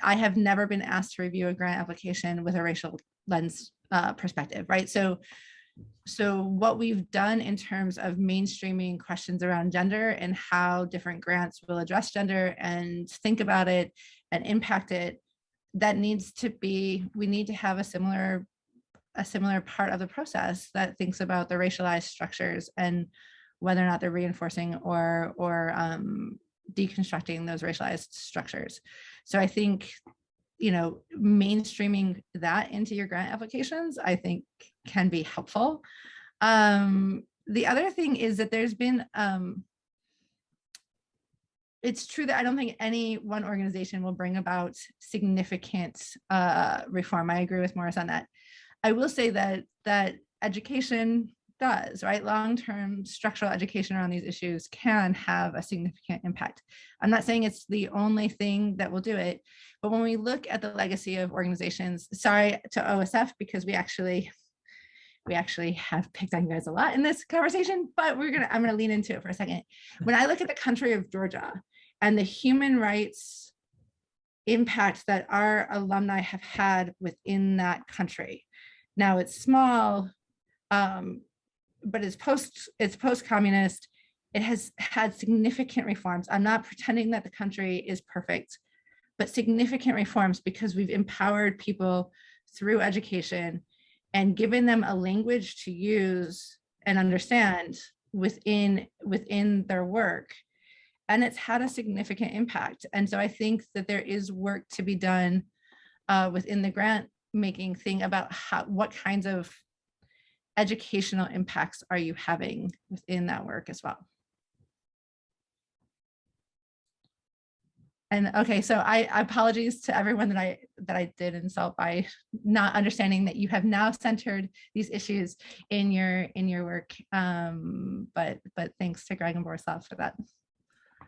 I have never been asked to review a grant application with a racial lens perspective, right? So what we've done in terms of mainstreaming questions around gender and how different grants will address gender and think about it and impact it, that needs to be, we need to have a similar part of the process that thinks about the racialized structures and whether or not they're reinforcing or deconstructing those racialized structures. So I think, you know, mainstreaming that into your grant applications, I think can be helpful. The other thing is that there's been, it's true that I don't think any one organization will bring about significant reform. I agree with Morris on that. I will say that education does, right? Long-term structural education around these issues can have a significant impact. I'm not saying it's the only thing that will do it, but when we look at the legacy of organizations, sorry to OSF, because we actually have picked on you guys a lot in this conversation, but I'm gonna lean into it for a second. When I look at the country of Georgia and the human rights impact that our alumni have had within that country, now it's small, but it's post-communist. It has had significant reforms. I'm not pretending that the country is perfect, but significant reforms because we've empowered people through education and given them a language to use and understand within their work. And it's had a significant impact. And so I think that there is work to be done within the grant making thing about what kinds of educational impacts are you having within that work as well. And okay, so I apologies to everyone that I did insult by not understanding that you have now centered these issues in your work. But thanks to Greg and Borislav for that.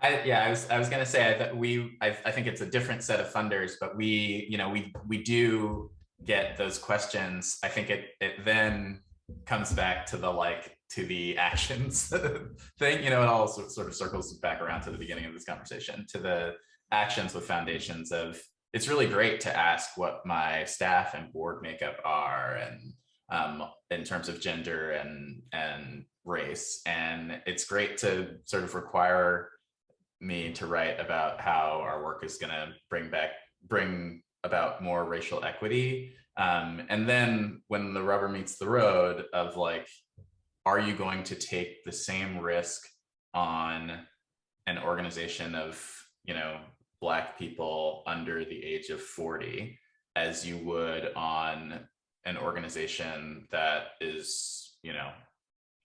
I was going to say that I think it's a different set of funders, but we do get those questions. I think it then comes back to the actions thing. You know, it all sort of circles back around to the beginning of this conversation, to the actions with foundations of, it's really great to ask what my staff and board makeup are, and in terms of gender and race, and it's great to sort of require me to write about how our work is going to bring about more racial equity, and then when the rubber meets the road of like, are you going to take the same risk on an organization of, you know, Black people under the age of 40 as you would on an organization that is, you know,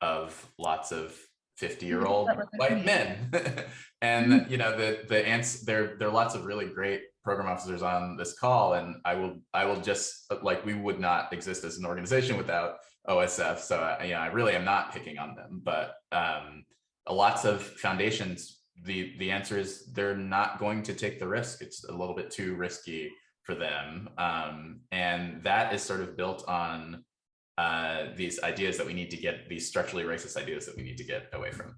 of lots of 50-year-old white men? And you know, the answer, there are lots of really great program officers on this call, and I will just, like, we would not exist as an organization without OSF. So I really am not picking on them, but lots of foundations, the answer is they're not going to take the risk. It's a little bit too risky for them, and that is sort of built on these ideas that we need to get, these structurally racist ideas that we need to get away from.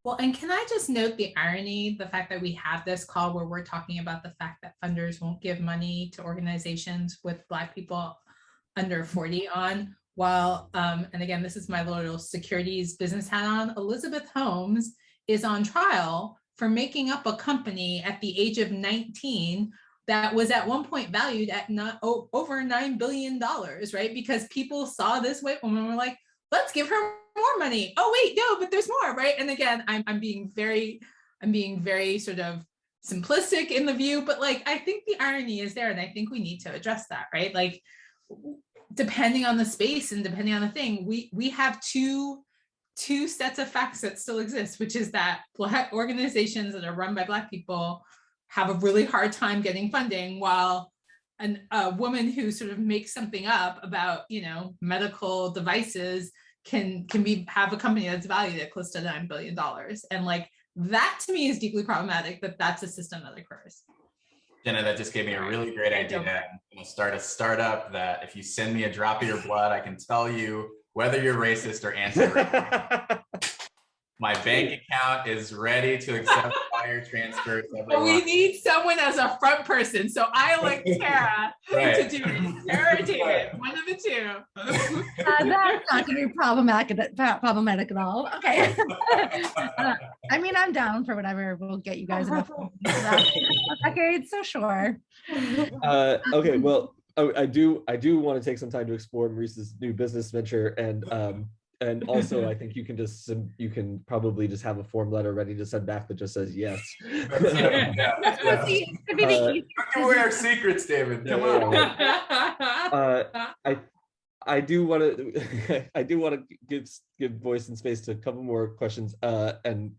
Well, and can I just note the irony, the fact that we have this call where we're talking about the fact that funders won't give money to organizations with Black people under 40 on, while, and again, this is my little securities business hat on, Elizabeth Holmes is on trial for making up a company at the age of 19 that was at one point valued at over $9 billion, right? Because people saw this white woman and were like, let's give her more money. Oh wait, no, but there's more, right? And again, I'm being very sort of simplistic in the view, but like, I think the irony is there, and I think we need to address that, right? Like, depending on the space and depending on the thing, we have two sets of facts that still exist, which is that Black organizations that are run by Black people have a really hard time getting funding, while a woman who sort of makes something up about, you know, medical devices can have a company that's valued at close to $9 billion. And like, that to me is deeply problematic, that that's a system that occurs. Jenna, that just gave me a really great idea. I'm going to start a startup that if you send me a drop of your blood, I can tell you whether you're racist or anti-racist. My bank account is ready to accept wire transfers. But we need someone as a front person. So I elect Tara to do it. Tara or David, one of the two. That's not going to be problematic at all. Okay. I mean, I'm down for whatever will get you guys enough. Okay, so sure. Okay, well, I do want to take some time to explore Maurice's new business venture, and also I think you can probably just have a form letter ready to send back that just says yes. Give away our secrets, David. Come on. I do want to give voice and space to a couple more questions, and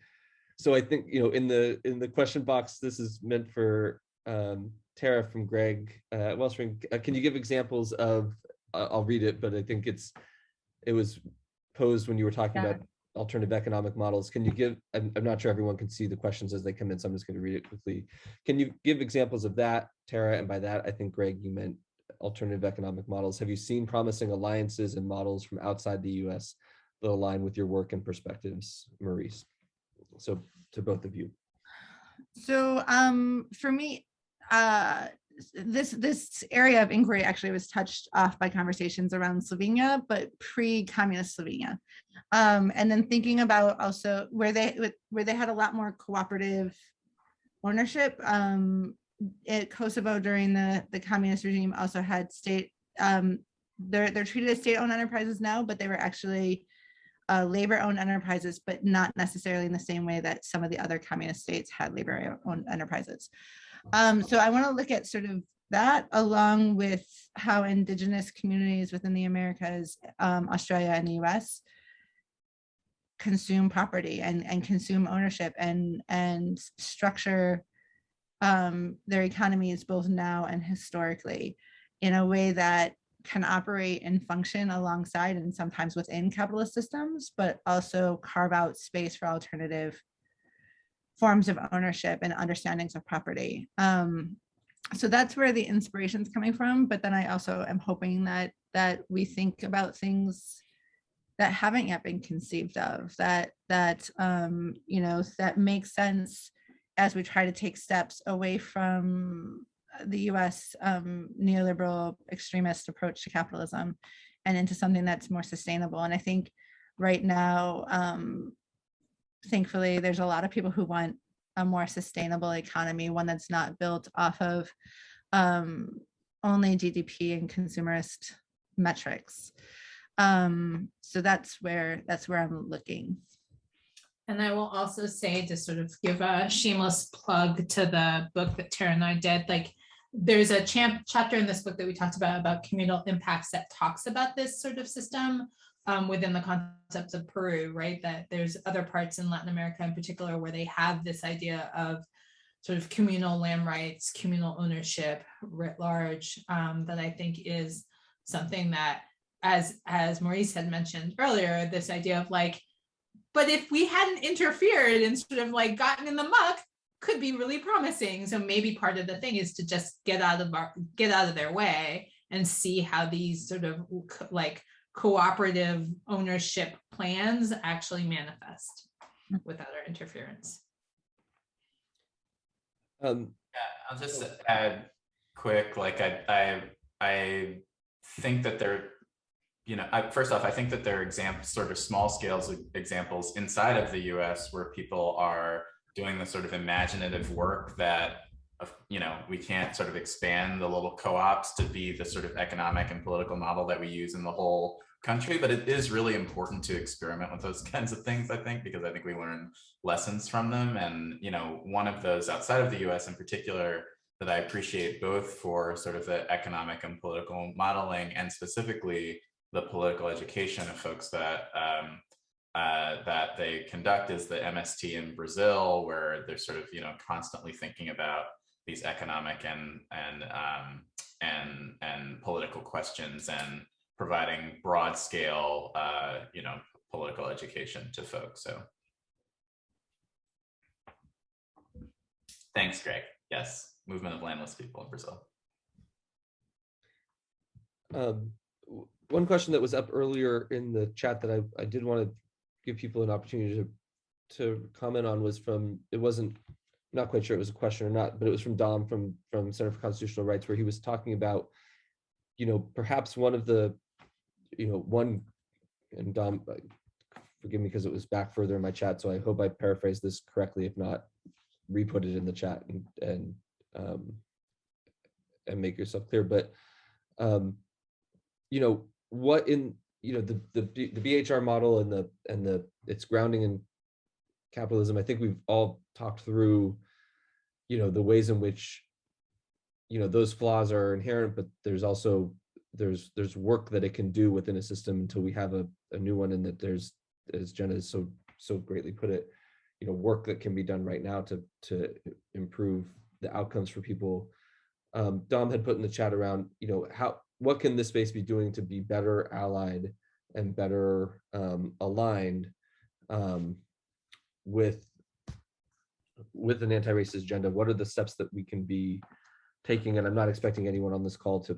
so I think, you know, in the question box, this is meant for Tara from Greg Wellspring. Can you give examples of? I'll read it, but I think it was posed when you were talking about alternative economic models. Can you give? I'm not sure everyone can see the questions as they come in, so I'm just going to read it quickly. Can you give examples of that, Tara? And by that, I think, Greg, you meant alternative economic models. Have you seen promising alliances and models from outside the U.S. that align with your work and perspectives, Maurice? So to both of you. So for me, this area of inquiry actually was touched off by conversations around Slovenia, but pre-communist Slovenia, and then thinking about also where they had a lot more cooperative ownership. At Kosovo during the communist regime also had state. They're treated as state-owned enterprises now, but they were actually labor-owned enterprises, but not necessarily in the same way that some of the other communist states had labor-owned enterprises. So I want to look at sort of that, along with how indigenous communities within the Americas, Australia and the US consume property and consume ownership and structure their economies both now and historically in a way that can operate and function alongside and sometimes within capitalist systems, but also carve out space for alternative forms of ownership and understandings of property. So that's where the inspiration's coming from. But then I also am hoping that we think about things that haven't yet been conceived of, that you know, that makes sense as we try to take steps away from the US neoliberal extremist approach to capitalism and into something that's more sustainable. And I think right now, thankfully, there's a lot of people who want a more sustainable economy, one that's not built off of only GDP and consumerist metrics. So that's where I'm looking. And I will also say, to sort of give a shameless plug to the book that Tara and I did, like there's a chapter in this book that we talked about communal impacts that talks about this sort of system within the concepts of Peru, right? That there's other parts in Latin America in particular where they have this idea of sort of communal land rights, communal ownership writ large, that I think is something that, as Maurice had mentioned earlier, this idea of like, but if we hadn't interfered and sort of like gotten in the muck, could be really promising. So maybe part of the thing is to just get out of their way and see how these sort of like cooperative ownership plans actually manifest without our interference. Yeah, I'll just add quick, like I think that there, first off, I think that there are examples, sort of small scales examples inside of the US where people are doing the sort of imaginative work that, we can't sort of expand the little co-ops to be the sort of economic and political model that we use in the whole country, but it is really important to experiment with those kinds of things, I think, because I think we learn lessons from them. And, one of those outside of the US in particular that I appreciate both for sort of the economic and political modeling and specifically the political education of folks that that they conduct is the MST in Brazil, where they're sort of constantly thinking about these economic and political questions and providing broad scale political education to folks. So thanks, Greg. Yes, movement of landless people in Brazil. One question that was up earlier in the chat that I did want to give people an opportunity to comment on was from, it wasn't, not quite sure it was a question or not, but it was from Dom from Center for Constitutional Rights, where he was talking about, perhaps one of the, and Dom, forgive me because it was back further in my chat, so I hope I paraphrased this correctly. If not, re-put it in the chat and make yourself clear. But what in the BHR model and the its grounding in capitalism, I think we've all talked through the ways in which those flaws are inherent, but there's also there's work that it can do within a system until we have a new one, and that there's, as Jena has so greatly put it, work that can be done right now to improve the outcomes for people. Dom had put in the chat around what can this space be doing to be better allied and better aligned with an anti-racist agenda. What are the steps that we can be taking? And I'm not expecting anyone on this call to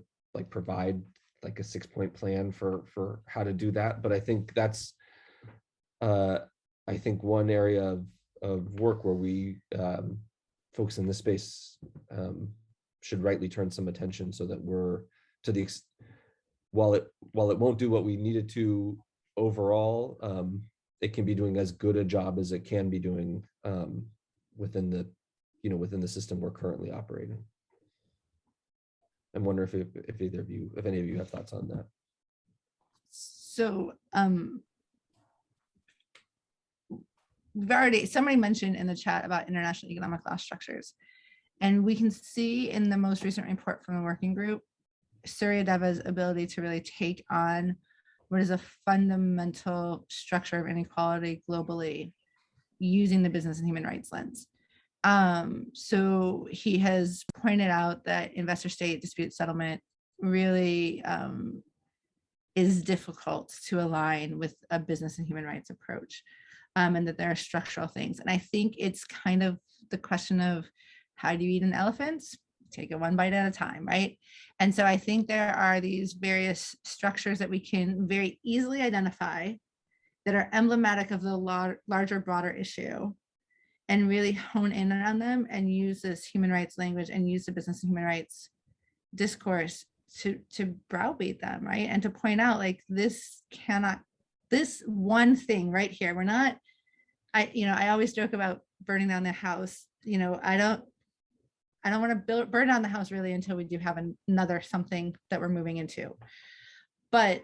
provide a 6-point plan for how to do that, but I think that's one area of work where we folks in this space should rightly turn some attention, so that we're while it won't do what we need it to overall, it can be doing as good a job as it can be doing within the system we're currently operating. I wonder if any of you have thoughts on that. So somebody mentioned in the chat about international economic law structures, and we can see in the most recent report from the working group, Surya Deva's ability to really take on what is a fundamental structure of inequality globally using the business and human rights lens. So he has pointed out that investor-state dispute settlement really is difficult to align with a business and human rights approach, and that there are structural things. And I think it's kind of the question of, how do you eat an elephant? Take it one bite at a time, right? And so I think there are these various structures that we can very easily identify that are emblematic of the larger, broader issue, and really hone in on them and use this human rights language and use the business and human rights discourse to browbeat them, right? And to point out, this one thing right here, we're not, I always joke about burning down the house. I don't want to burn down the house really until we do have another something that we're moving into. But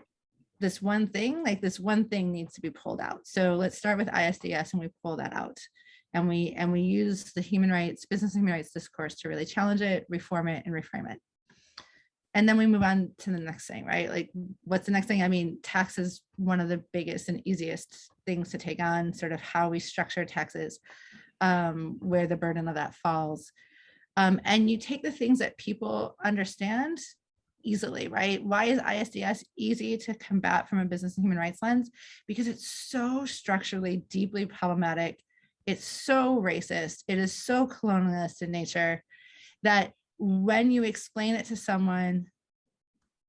this one thing needs to be pulled out. So let's start with ISDS and we pull that out. And we use the human rights, business and human rights discourse to really challenge it, reform it, and reframe it. And then we move on to the next thing, right? What's the next thing? I mean, tax is one of the biggest and easiest things to take on, sort of how we structure taxes, where the burden of that falls. And you take the things that people understand easily, right? Why is ISDS easy to combat from a business and human rights lens? Because it's so structurally deeply problematic. It's so racist. It is so colonialist in nature that when you explain it to someone,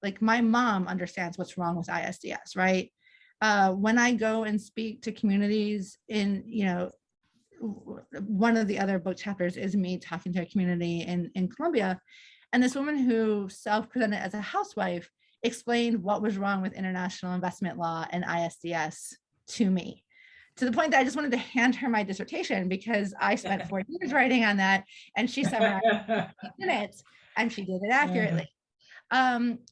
like my mom understands what's wrong with ISDS, right? When I go and speak to communities in, one of the other book chapters is me talking to a community in Colombia. And this woman who self-presented as a housewife explained what was wrong with international investment law and ISDS to me, to the point that I just wanted to hand her my dissertation because I spent 4 years writing on that, and she summarized in 8 minutes, and she did it accurately.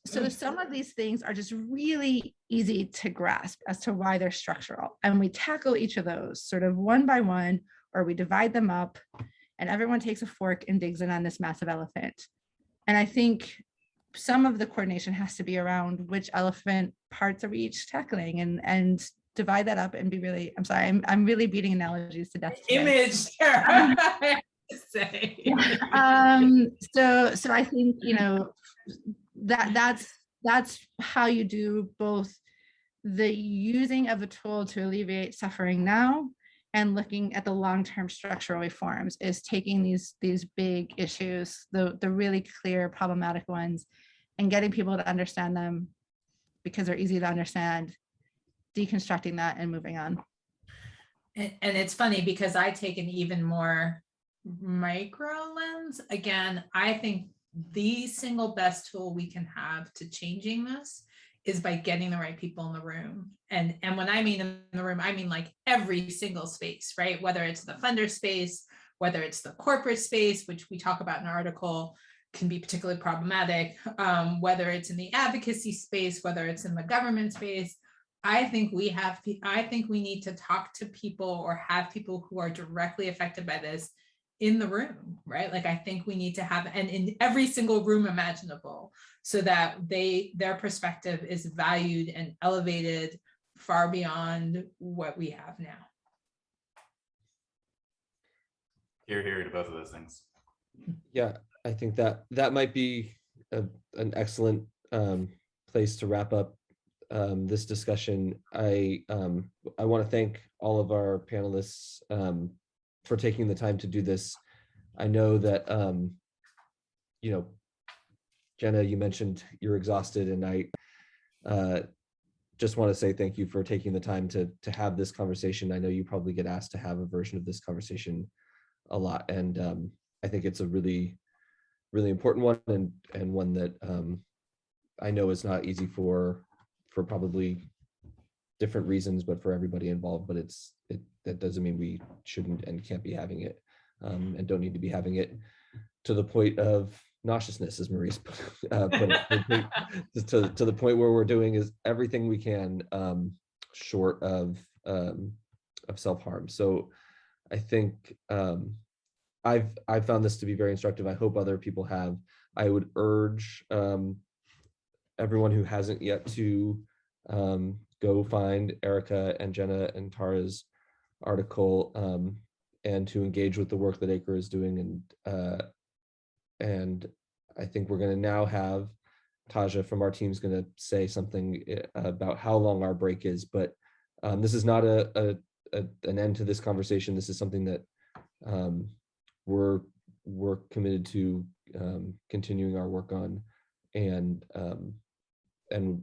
So some of these things are just really easy to grasp as to why they're structural. And we tackle each of those sort of one by one, or we divide them up, and everyone takes a fork and digs in on this massive elephant. And I think some of the coordination has to be around which elephant parts are we each tackling, and divide that up and be really, I'm sorry, I'm really beating analogies to death today. Image. So I think, that's how you do both the using of the tool to alleviate suffering now and looking at the long-term structural reforms, is taking these big issues, the really clear problematic ones, and getting people to understand them because they're easy to understand, deconstructing that and moving on. And it's funny because I take an even more micro lens. Again, I think the single best tool we can have to changing this is by getting the right people in the room. And when I mean in the room, I mean like every single space, right? Whether it's the funder space, whether it's the corporate space, which we talk about in our article, can be particularly problematic, whether it's in the advocacy space, whether it's in the government space. I think we need to talk to people or have people who are directly affected by this in the room, right? Like I think we need to have, and in every single room imaginable, so that their perspective is valued and elevated far beyond what we have now. Here to both of those things. Yeah, I think that might be an excellent place to wrap up this discussion. I want to thank all of our panelists for taking the time to do this. I know that Jena, you mentioned you're exhausted, and I just want to say thank you for taking the time to have this conversation. I know you probably get asked to have a version of this conversation a lot, and I think it's a really, really important one, and one that I know is not easy for probably different reasons, but for everybody involved. But that doesn't mean we shouldn't and can't be having it, and don't need to be having it to the point of nauseousness, as Maurice put it, to the point where we're doing is everything we can short of self-harm. So I think I've found this to be very instructive. I hope other people have. I would urge everyone who hasn't yet to go find Erika and Jena and Tara's article and to engage with the work that ICAR is doing. And I think we're going to now have Taja from our team is going to say something about how long our break is, but this is not an end to this conversation. This is something that we're committed to continuing our work on, and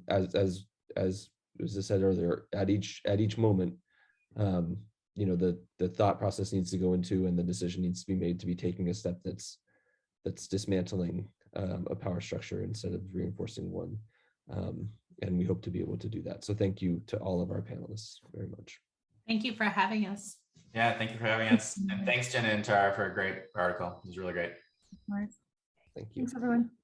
as I said earlier, at each moment, the thought process needs to go into, and the decision needs to be made to be taking a step that's dismantling a power structure instead of reinforcing one, and we hope to be able to do that. So thank you to all of our panelists very much. Thank you for having us. Yeah, thank you for having us, and thanks Jena and Tara for a great article. It was really great. Nice. Thank you. Thanks everyone.